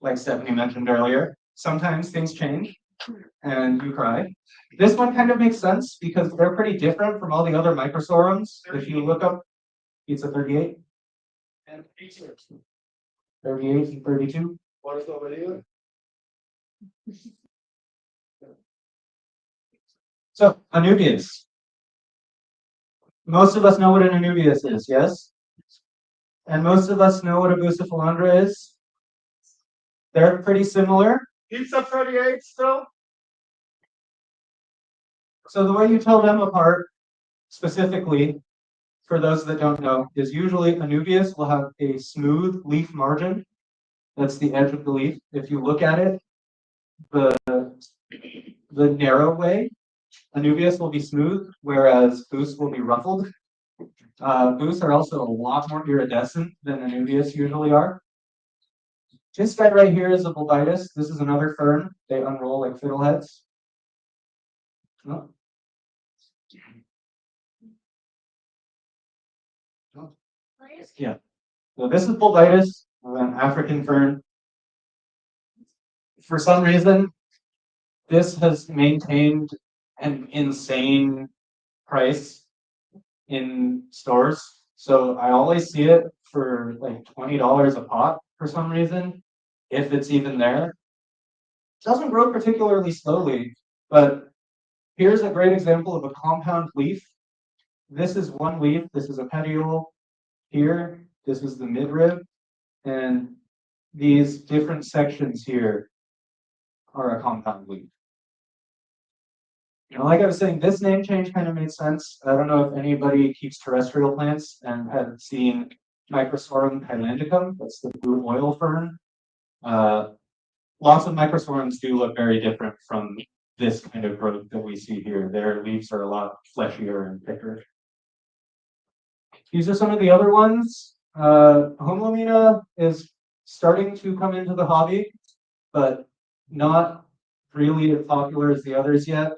Like Stephanie mentioned earlier, sometimes things change and you cry. This one kind of makes sense because they're pretty different from all the other microsorums. If you look up pizza 38 and pizza 38 and 32. What is over here? So Anubias. Most of us know what an Anubias is, yes? And most of us know what a Bucephalandra is. They're pretty similar. Pizza 38 still? So the way you tell them apart, specifically, for those that don't know, is usually Anubias will have a smooth leaf margin. That's the edge of the leaf. If you look at it, the narrow way, Anubias will be smooth, whereas Bus will be ruffled. Bus are also a lot more iridescent than Anubias usually are. This guy right here is a Bulbitis. This is another fern. They unroll like fiddleheads. Oh. Yeah. So this is Bulbitis, an African fern. For some reason, this has maintained an insane price in stores. So I always see it for like $20 a pot for some reason, if it's even there. It doesn't grow particularly slowly, but here's a great example of a compound leaf. This is one leaf, this is a petiole here, this is the midrib, and these different sections here are a compound leaf. You know, like I was saying, this name change kind of made sense. I don't know if anybody keeps terrestrial plants and had seen Microsorum thailandicum, that's the blue oil fern. Lots of microsorums do look very different from this kind of growth that we see here. Their leaves are a lot fleshier and thicker. These are some of the other ones. Homalomina is starting to come into the hobby, but not really as popular as the others yet.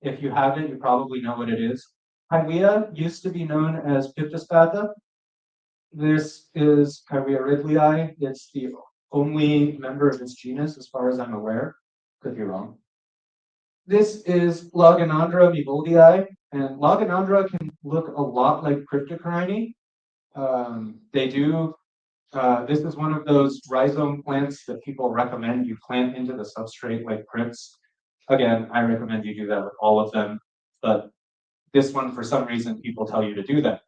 If you haven't, you probably know what it is. Hywea used to be known as Piptospatha. This is Hywea ridleyi. It's the only member of its genus, as far as I'm aware. Could be wrong. This is Laganandra miboldii, and Laganandra can look a lot like Cryptocarine. They do. This is one of those rhizome plants that people recommend you plant into the substrate like crypts. Again, I recommend you do that with all of them, but this one, for some reason, people tell you to do that.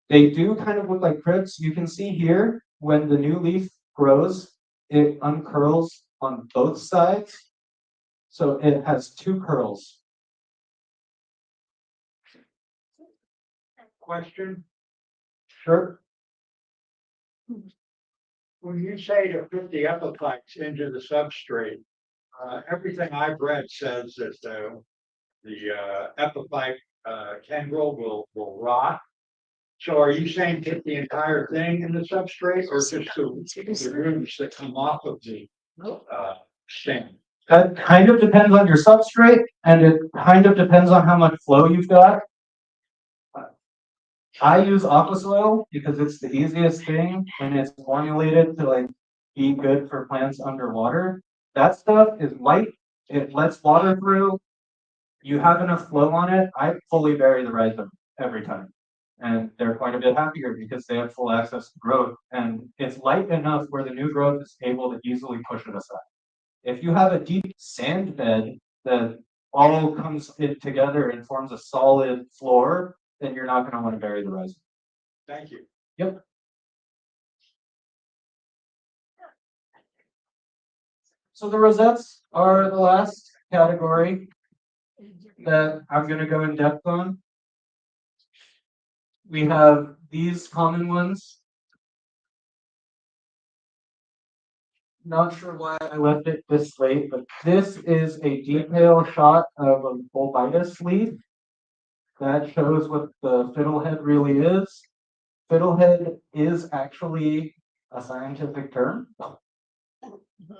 They do kind of look like crypts. You can see here, when the new leaf grows, it uncurls on both sides. So it has two curls. Question, Sure. when you say to put the epiphytes into the substrate, everything I've read says that the epiphyte tendril will rot. So are you saying put the entire thing in the substrate or just the roots that come off of the stem? That kind of depends on your substrate, and it kind of depends on how much flow you've got. I use aqua soil because it's the easiest thing, and it's formulated to like be good for plants underwater. That stuff is light, it lets water through, you have enough flow on it, I fully bury the rhizome every time. And they're quite a bit happier because they have full access to growth, and it's light enough where the new growth is able to easily push it aside. If you have a deep sand bed that all comes in together and forms a solid floor, then you're not going to want to bury the rhizome. Thank you. Yep. So the rosettes are the last category that I'm going to go in depth on. We have these common ones. Not sure why I left it this late, but this is a detail shot of a bulbitis leaf. That shows what the fiddlehead really is. Fiddlehead is actually a scientific term.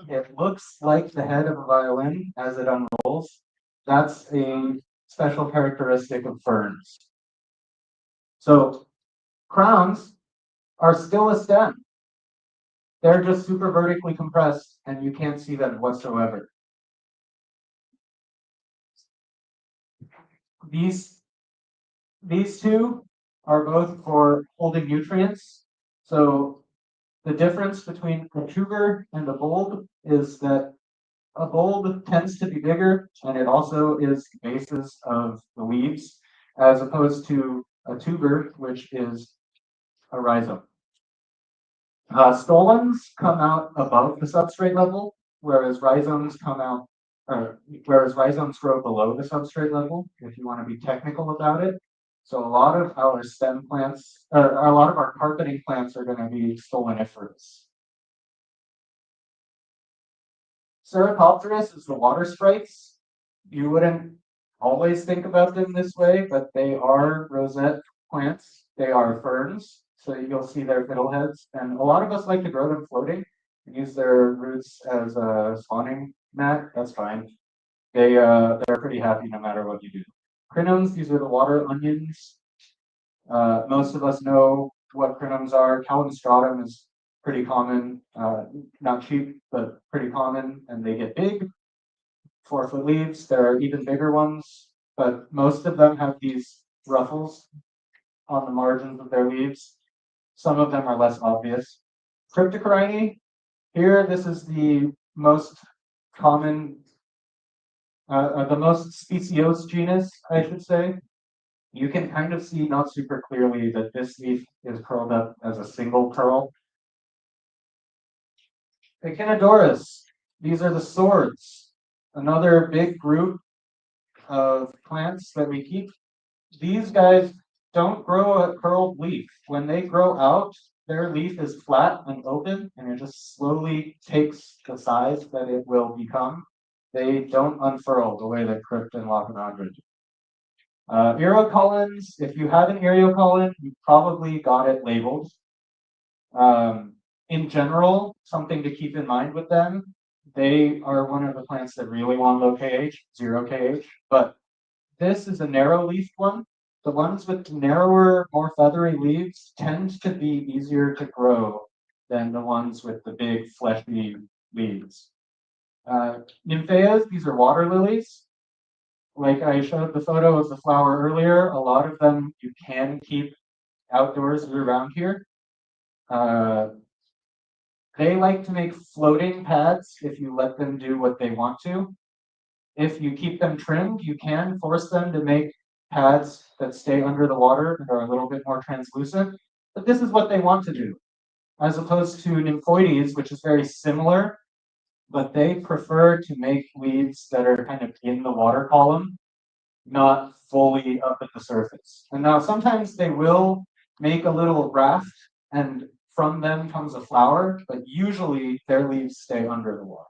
It looks like the head of a violin as it unrolls. That's a special characteristic of ferns. So crowns are still a stem. They're just super vertically compressed and you can't see them whatsoever. These two are both for holding nutrients. So the difference between a tuber and a bulb is that a bulb tends to be bigger and it also is the basis of the leaves, as opposed to a tuber, which is a rhizome. Stolons come out above the substrate level, whereas rhizomes grow below the substrate level, if you want to be technical about it. So a lot of our stem plants, or a lot of our carpeting plants are going to be stoloniferous. Ceratopterus is the water sprites. You wouldn't always think about them this way, but they are rosette plants. They are ferns, so you'll see their fiddleheads. And a lot of us like to grow them floating and use their roots as a spawning mat. That's fine. They're pretty happy no matter what you do. Crinums, these are the water onions. Most of us know what crinums are. Calenstratum is pretty common, not cheap, but pretty common, and they get big. 4-foot leaves. There are even bigger ones, but most of them have these ruffles on the margins of their leaves. Some of them are less obvious. Cryptocorini, here this is the most common, the most speciose genus, I should say. You can kind of see not super clearly that this leaf is curled up as a single curl. Echinodorus, these are the swords, another big group of plants that we keep. These guys don't grow a curled leaf. When they grow out, their leaf is flat and open, and it just slowly takes the size that it will become. They don't unfurl the way that Crypt and Lachinodra do. Eriocolons, if you have an eriocolon, you probably got it labeled. In general, something to keep in mind with them, they are one of the plants that really want low KH, 0 KH, but this is a narrow leafed one. The ones with narrower, more feathery leaves tend to be easier to grow than the ones with the big fleshy leaves. Nymphaeas, these are water lilies. Like I showed the photo of the flower earlier, a lot of them you can keep outdoors year round here. They like to make floating pads if you let them do what they want to. If you keep them trimmed, you can force them to make pads that stay under the water and are a little bit more translucent. But this is what they want to do, as opposed to nymphoides, which is very similar, but they prefer to make leaves that are kind of in the water column, not fully up at the surface. And now sometimes they will make a little raft and from them comes a flower, but usually their leaves stay under the water.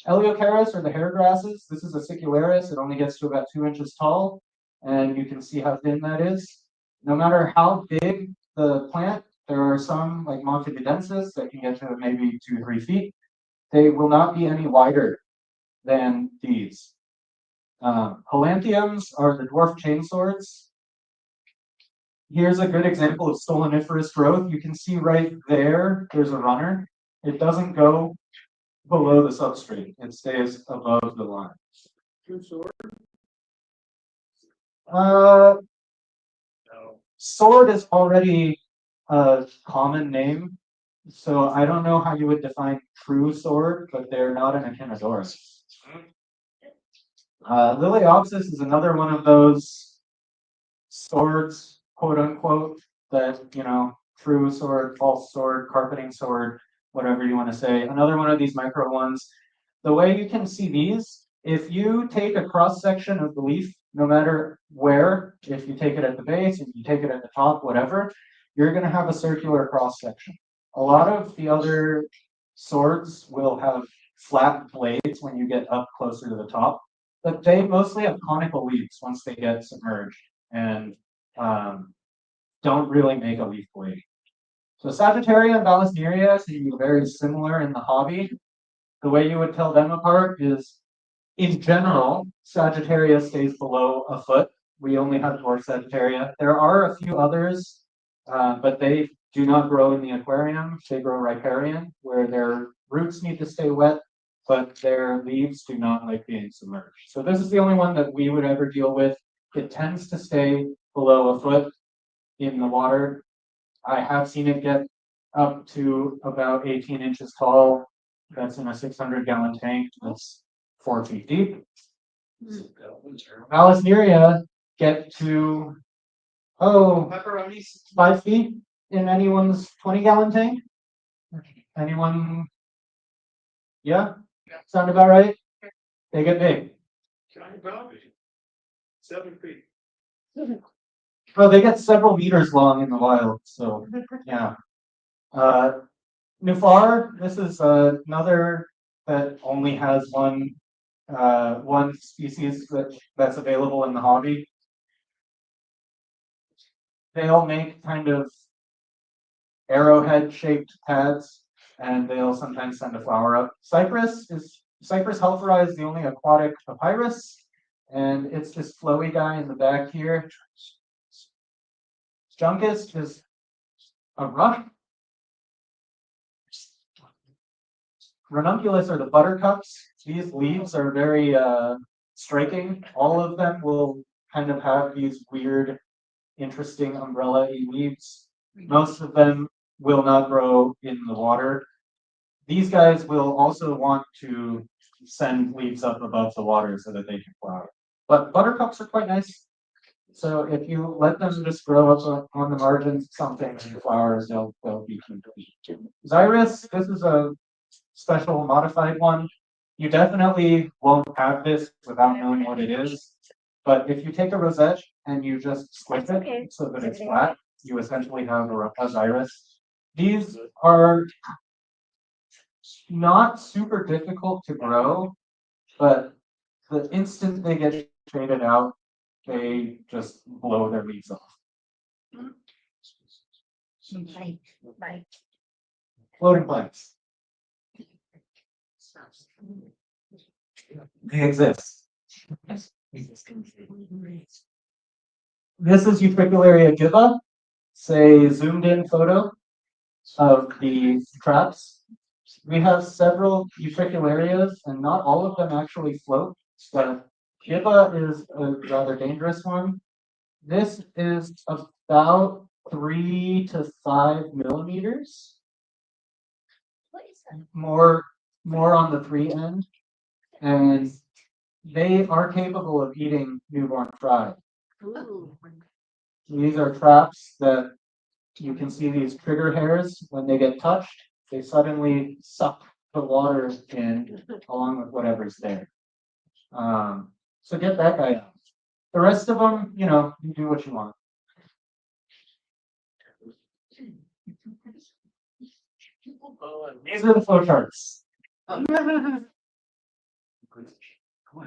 Eleucharis are the hair grasses. This is a sicularis. It only gets to about 2 inches tall, and you can see how thin that is. No matter how big the plant, there are some like Montevidensis that can get to maybe 2-3 feet. They will not be any wider than these. Holanthiums are the dwarf chainswords. Here's a good example of stoloniferous growth. You can see right there, there's a runner. It doesn't go below the substrate. It stays above the line. Uh, sword is already a common name, so I don't know how you would define true sword, but they're not an Echinosaurus. Liliopsis is another one of those swords, quote unquote, that, you know, true sword, false sword, carpeting sword, whatever you want to say. Another one of these micro ones. The way you can see these, if you take a cross section of the leaf, no matter where, if you take it at the base, if you take it at the top, whatever, you're going to have a circular cross section. A lot of the other swords will have flat blades when you get up closer to the top, but they mostly have conical leaves once they get submerged and don't really make a leaf blade. So Sagittaria and Vallisneria seem to be very similar in the hobby. The way you would tell them apart is, in general, Sagittaria stays below a foot. We only have dwarf Sagittaria. There are a few others, but they do not grow in the aquarium. They grow riparian, where their roots need to stay wet, but their leaves do not like being submerged. So this is the only one that we would ever deal with. It tends to stay below a foot in the water. I have seen it get up to about 18 inches tall. That's in a 600-gallon tank. That's 4 feet deep. Vallisneria get to, 5 feet in anyone's 20-gallon tank. Anyone? Yeah, sound about right? They get big. 7 feet. Oh, they get several meters long in the wild. So yeah. Nufar, this is another that only has one species that's available in the hobby. They'll make kind of arrowhead shaped pads, and they'll sometimes send a flower up. Cypress helphera is the only aquatic papyrus, and it's this flowy guy in the back here. Juncus is a rush. Ranunculus are the buttercups. These leaves are very striking. All of them will kind of have these weird, interesting umbrella-y leaves. Most of them will not grow in the water. These guys will also want to send leaves up above the water so that they can flower. But buttercups are quite nice. So if you let them just grow up on the margins, something in the flowers, they'll be cute. Xyrus, this is a special modified one. You definitely won't have this without knowing what it is. But if you take a rosette and you just squint it so that it's flat, you essentially have a Xyrus. These are not super difficult to grow, but the instant they get shaded out, they just blow their leaves off. Floating plants. They exist. This is Utricularia giba. It's a zoomed in photo of the traps. We have several Utricularias, and not all of them actually float. But giba is a rather dangerous one. This is about 3 to 5 millimeters. More on the 3 end. And they are capable of eating newborn fry. These are traps that you can see these trigger hairs. When they get touched, they suddenly suck the water in along with whatever's there. So get that guy out. The rest of them, you know, you do what you want. These are the flow charts.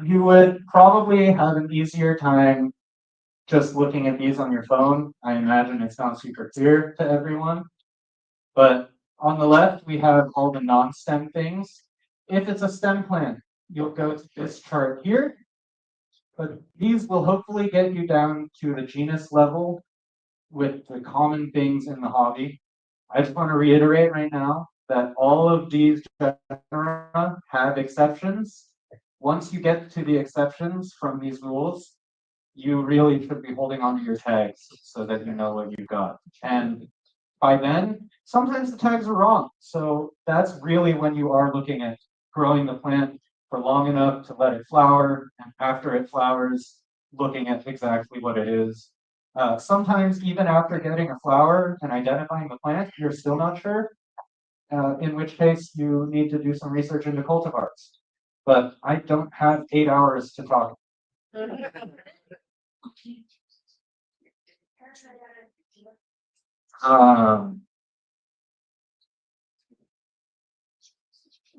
You would probably have an easier time just looking at these on your phone. I imagine it's not super clear to everyone. But on the left, we have all the non-stem things. If it's a stem plant, you'll go to this chart here. But these will hopefully get you down to the genus level with the common things in the hobby. I just want to reiterate right now that all of these genera have exceptions. Once you get to the exceptions from these rules, you really should be holding onto your tags so that you know what you've got. And by then, sometimes the tags are wrong. So that's really when you are looking at growing the plant for long enough to let it flower, and after it flowers, looking at exactly what it is. Sometimes even after getting a flower and identifying the plant, you're still not sure, in which case you need to do some research into cultivars. But I don't have 8 hours to talk.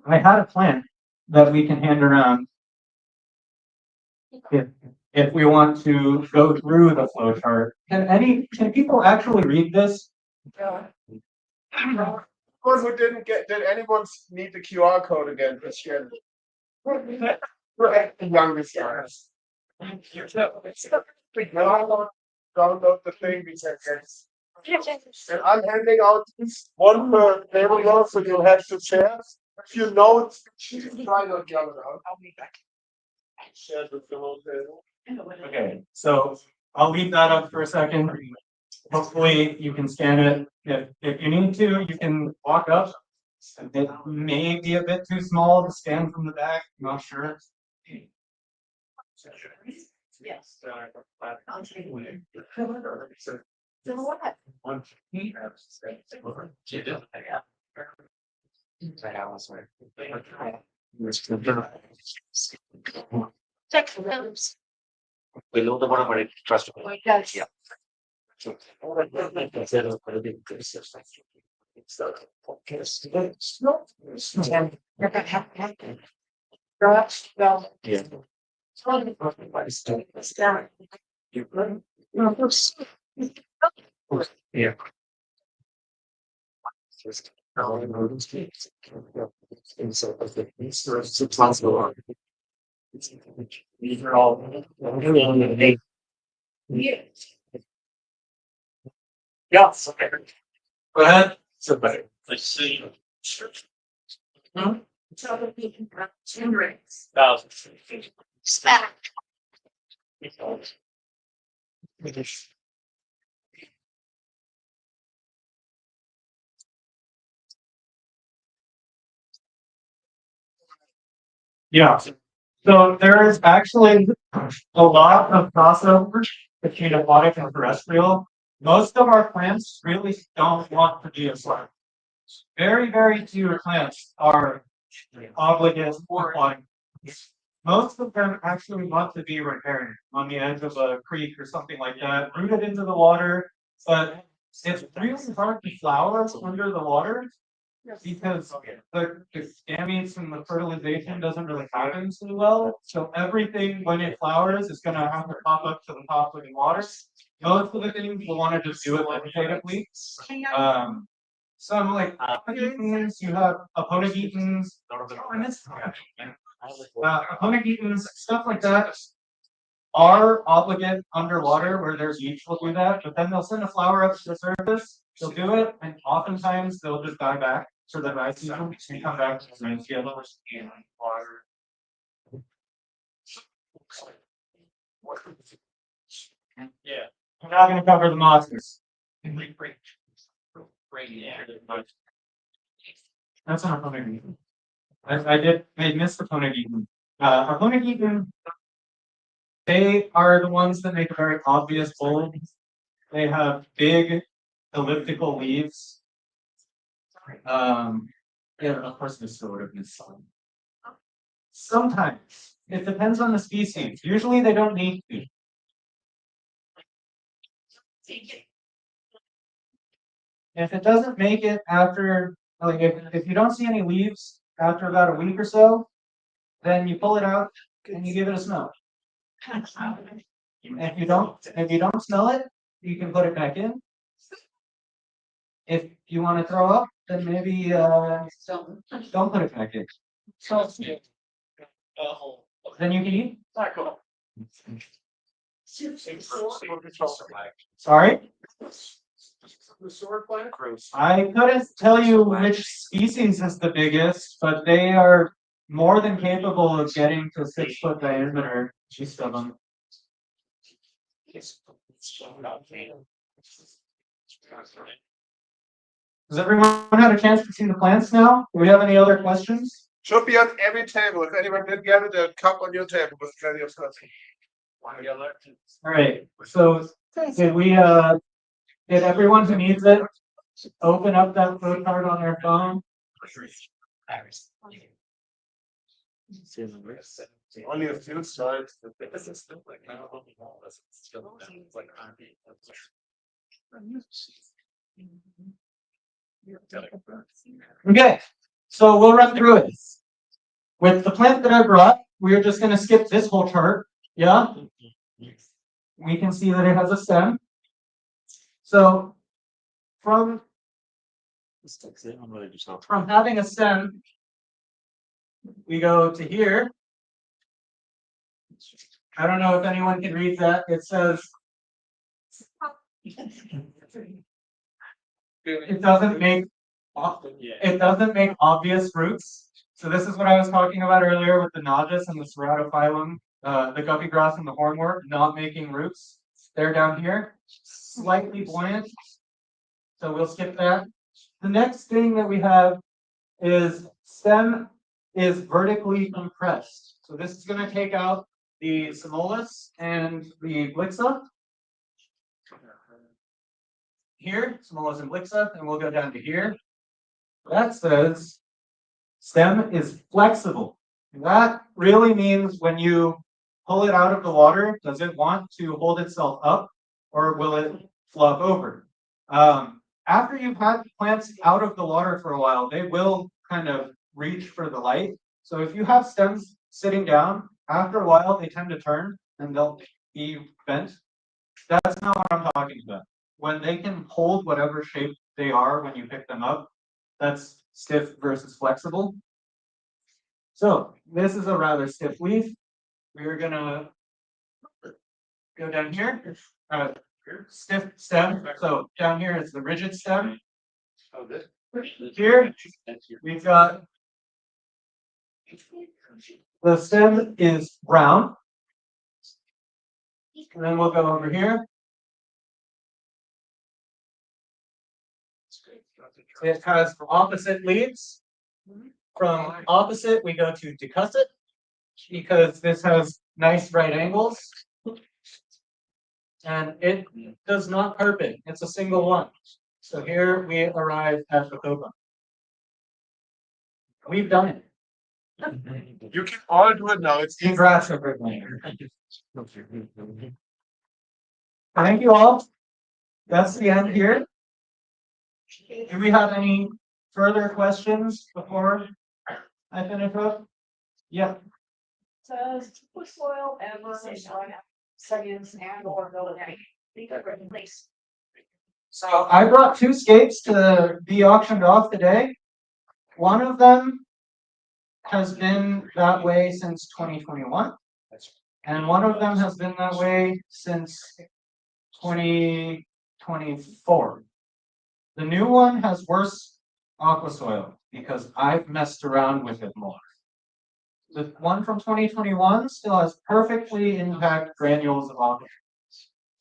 I had a plant that we can hand around if we want to go through the flow chart. Can people actually read this? Anyone who didn't get, did anyone need the QR code again? Let's share it. Right, the youngest guys. Download the thing because and I'm handing out one per table now, so you'll have to share. If you know, try not to it out. I'll be back. Share the whole table. Okay, so I'll leave that up for a second. Hopefully you can scan it. If you need to, you can walk up. It may be a bit too small to scan from the back, I'm not sure. Yes. Check the rooms. Below the one, but it trust. Yes. Yeah. Yeah. Yeah. These are all. Yeah. Okay. Go ahead. So better. Let's see. Smack. Yeah. So there is actually a lot of crossover between aquatic and terrestrial. Most of our plants really don't want to be aquatic. Very, very few plants are obligate aquatic. Most of them actually want to be riparian on the edge of a creek or something like that, rooted into the water. But it's really hard to flower under the water because the gametes and the fertilization doesn't really happen so well. So everything when it flowers is going to have to pop up to the top of the water. Most of the things will want to just do it vegetatively. Some like aponegetons, you have aponegetons, aponegetons, stuff like that are obligate underwater where there's beach will do that, but then they'll send a flower up to the surface, they'll do it, and oftentimes they'll just die back for the dry season and come back to the main field in water. Yeah. I'm not gonna cover the mosses. That's not aponegeton. I missed the aponegeton. Aponegeton, they are the ones that make a very obvious bulb. They have big elliptical leaves. Yeah, of course there's sort of this sun. Sometimes. It depends on the species. Usually they don't need to. If it doesn't make it after, like if you don't see any leaves after about a week or so, then you pull it out and you give it a smell. If you don't smell it, you can put it back in. If you want to throw up, then maybe don't put it back in. Then you can eat. Sorry? I couldn't tell you which species is the biggest, but they are more than capable of getting to 6 foot diameter, most of them. Has everyone had a chance to see the plants now? Do we have any other questions? Should be on every table. If anyone didn't get it, a cup on your table with plenty of stuff. All right, so did we, did everyone who needs it open up that code card on their phone? Only a few slides. Okay, so we'll run through it. With the plant that I brought, we're just gonna skip this whole chart, yeah? We can see that it has a stem. So from having a stem, we go to here. I don't know if anyone can read that. It says it doesn't make obvious roots. So this is what I was talking about earlier with the nodus and the ceratophyllum, the guppy grass and the hornwort not making roots. They're down here, slightly buoyant. So we'll skip that. The next thing that we have is stem is vertically compressed. So this is going to take out the Simolis and the Blixa. Here, Simolis and Blixa, and we'll go down to here. That says stem is flexible. That really means when you pull it out of the water, does it want to hold itself up or will it flop over? After you've had plants out of the water for a while, they will kind of reach for the light. So if you have stems sitting down, after a while they tend to turn and they'll be bent. That's not what I'm talking about. When they can hold whatever shape they are when you pick them up, that's stiff versus flexible. So this is a rather stiff leaf. We are gonna go down here. Stiff stem. So down here is the rigid stem. Here we've got the stem is round. And then we'll go over here. It has opposite leaves. From opposite, we go to decussate because this has nice right angles. And it does not carpet. It's a single one. So here we arrive at the copa. We've done it. You can all do it now. It's easy. Congrats, everybody. Thank you all. That's the end here. Do we have any further questions before I finish up? Yeah. Does the soil ever seconds and or go in place? So I brought two scapes to be auctioned off today. One of them has been that way since 2021. And one of them has been that way since 2024. The new one has worse aqua soil because I've messed around with it more. The one from 2021 still has perfectly intact granules of aqua.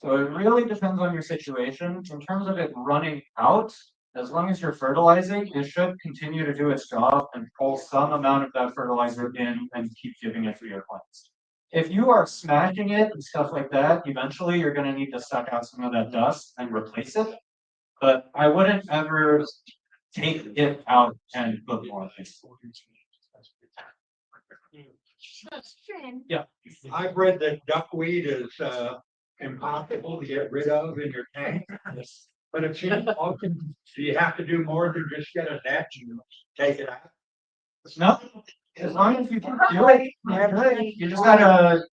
So it really depends on your situation. In terms of it running out, as long as you're fertilizing, it should continue to do its job and pull some amount of that fertilizer in and keep giving it to your plants. If you are smashing it and stuff like that, eventually you're going to need to suck out some of that dust and replace it. But I wouldn't ever take it out and put more things. Yeah. I've read that duckweed is impossible to get rid of in your tank. But it seems often, do you have to do more than just get a net and take it out? No, as long as you can do it, you just gotta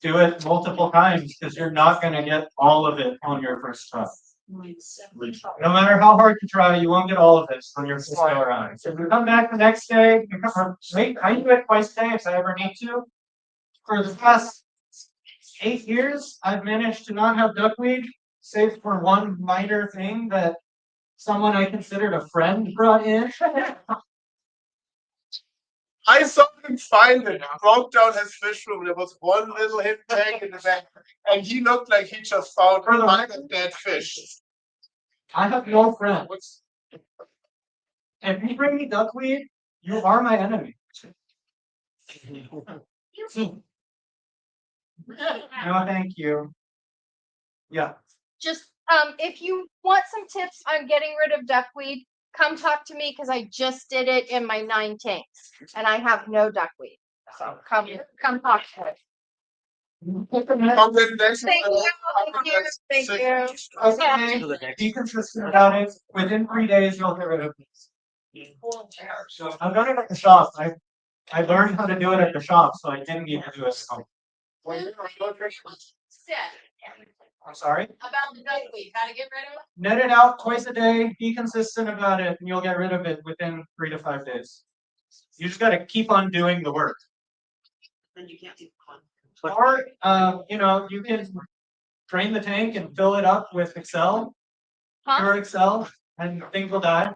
do it multiple times because you're not gonna get all of it on your first try. No matter how hard you try, you won't get all of it on your first go around. So if you come back the next day, I do it twice a day if I ever need to. For the past 8 years, I've managed to not have duckweed, save for one minor thing that someone I considered a friend brought in. I saw him find it, broke down his fish room. There was one little hidden tank in the back, and he looked like he just found For the a record- dead fish. I have no friends. If you bring me duckweed, you are my enemy. No, thank you. Yeah, Just, if you want some tips on getting rid of duckweed, come talk to me, cause I just did it in my 9 tanks and I have no duckweed. So come talk to me. Congratulations. Thank you, thank you. okay, be consistent about it. Within 3 days, you'll get rid of this. I've done it at the shop. I learned how to do it at the shop, so I didn't need to do it at home. I'm sorry? About the duckweed, how to get rid of it? Net it out twice a day, be consistent about it, and you'll get rid of it within 3 to 5 days. You just gotta keep on doing the work. Or, you know, you can drain the tank and fill it up with Excel, Huh? pure Excel, and things will die.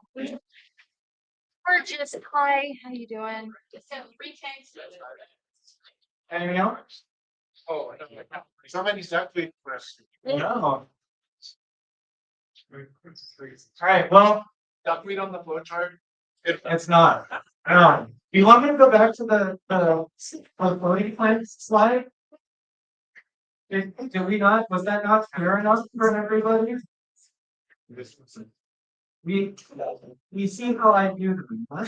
Or just, hi, how you doing? Anything else? Oh, so many duckweed questions. No. Alright, well, Duckweed on the flow chart. it's not. Do you want me to go back to the floating plants slide? Did we not, was that not clear enough for everybody? We see how I view them, huh?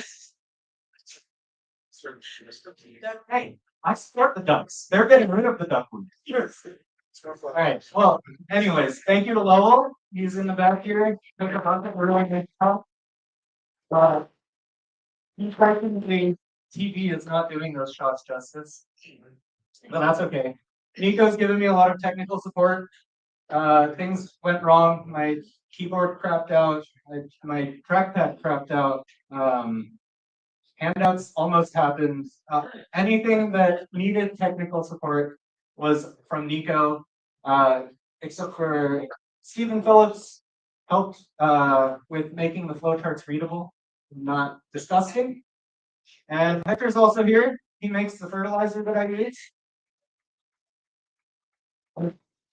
Hey, I support the ducks. They're getting rid of the duckweed. Alright, well, anyways, thank you to Lowell. He's in the back here. We're really good job. Unfortunately, TV is not doing those shots justice. But that's okay. Nico's given me a lot of technical support. Things went wrong. My keyboard crapped out. My trackpad crapped out. Handouts almost happened. Anything that needed technical support was from Nico, except for Stephen Phillips helped with making the flowcharts readable, not disgusting. And Hector's also here. He makes the fertilizer that I use.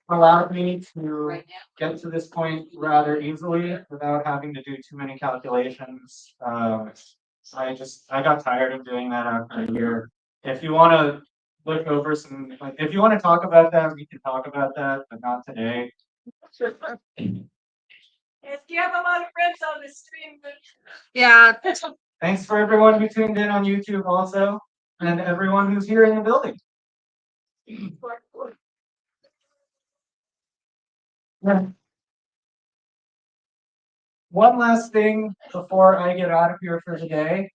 Allowed me to get to this point rather easily without having to do too many calculations. I got tired of doing that after a year. If you want to look over some, like, if you want to talk about that, we can talk about that, but not today. If you have a lot of friends on the stream, but. Yeah. Thanks for everyone who tuned in on YouTube also, and everyone who's here in the building. One last thing before I get out of here for today.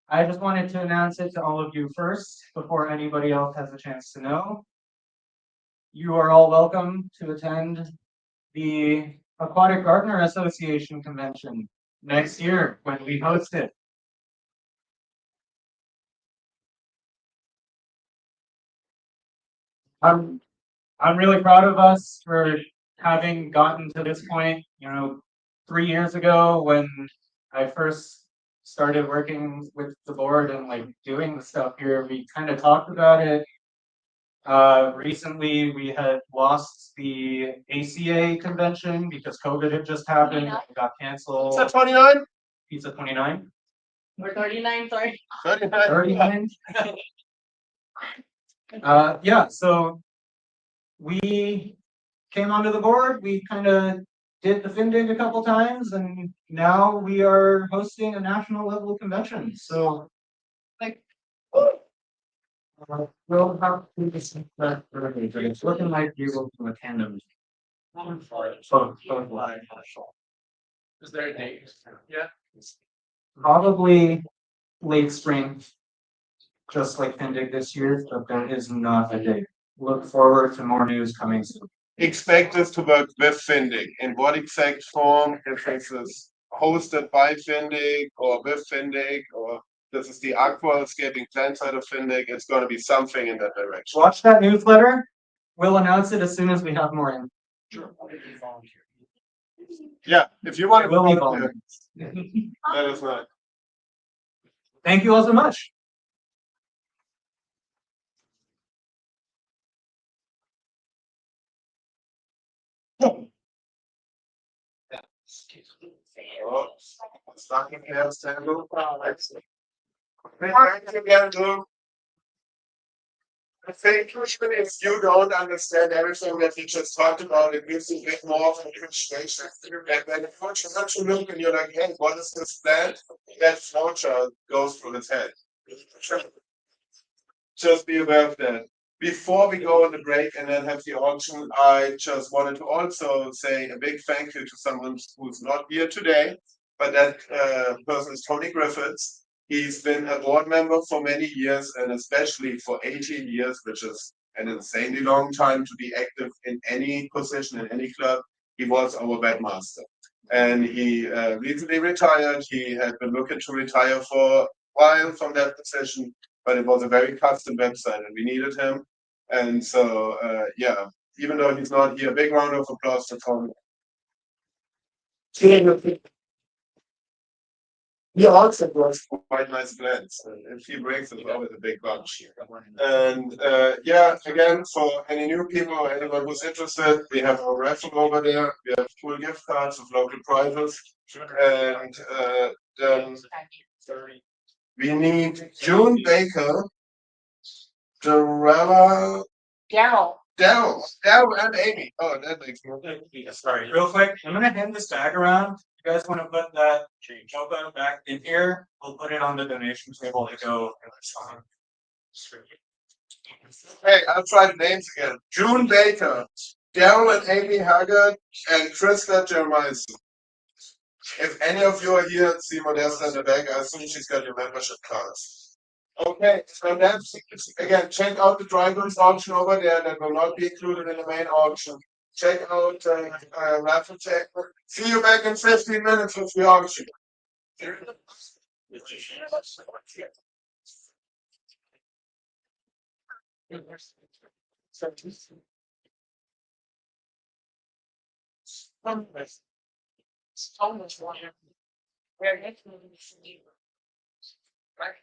I just wanted to announce it to all of you first before anybody else has a chance to know. You are all welcome to attend the Aquatic Gardener Association convention next year when we host it. I'm really proud of us for having gotten to this point. You know, 3 years ago when I first started working with the board and like doing the stuff here, we kind of talked about it. Recently we had lost the ACA convention because COVID had just happened, it got canceled. Is that 29? Pizza 29? Or 39, sorry. 39? Yeah, so we came onto the board, we kind of did the Findig a couple times, and now we are hosting a national level convention, so like we'll have to just it's looking like you will do a tandem. Is there a date? Yeah. Probably late spring, just like Findig this year, but there is not a date. Look forward to more news coming soon. Expect us to work with Findig. In what exact form, if this is hosted by Findig or with Findig, or this is the aquascaping plant side of Findig, it's gonna be something in that direction. Watch that newsletter. We'll announce it as soon as we have more in. Yeah, if you want to Will be volunteer, volunteers. let us know. Thank you all so much. Oh, stocking caps, tango. Thank you again, Luke. I think if you don't understand everything that we just talked about, it gives you a bit more of an appreciation. And when the coach is not to look and you're like, hey, what is this plan? That flowchart goes through his head. Just be aware of that. Before we go on the break and then have the auction, I just wanted to also say a big thank you to someone who's not here today, but that person is Tony Griffiths. He's been a board member for many years and especially for 18 years, which is an insanely long time to be active in any position in any club. He was our webmaster. And he recently retired. He had been looking to retire for a while from that position, but it was a very custom website and we needed him. And so, yeah, even though he's not here, big round of applause to Tony. He also was quite nice blends. If he breaks it, always a big bunch. And yeah, again, for any new people or anyone who's interested, we have a raffle over there. We have full gift cards of local prizes. And then we need June Baker, Darrella, Daryl and Amy. Oh, that makes more sense. Sorry, real quick, I'm gonna hand this bag around. You guys wanna put that Joba back in here? We'll put it on the donation table to go. Hey, I'll try the names again. June Baker, Daryl and Amy Haggard, and Krista Jeremiah. If any of you are here, see Modesta in the back. I assume she's got your membership cards. Okay, so that's again, check out the dry goods auction over there. That will not be included in the main auction. Check out raffle check. See you back in 15 minutes with the auction. Right.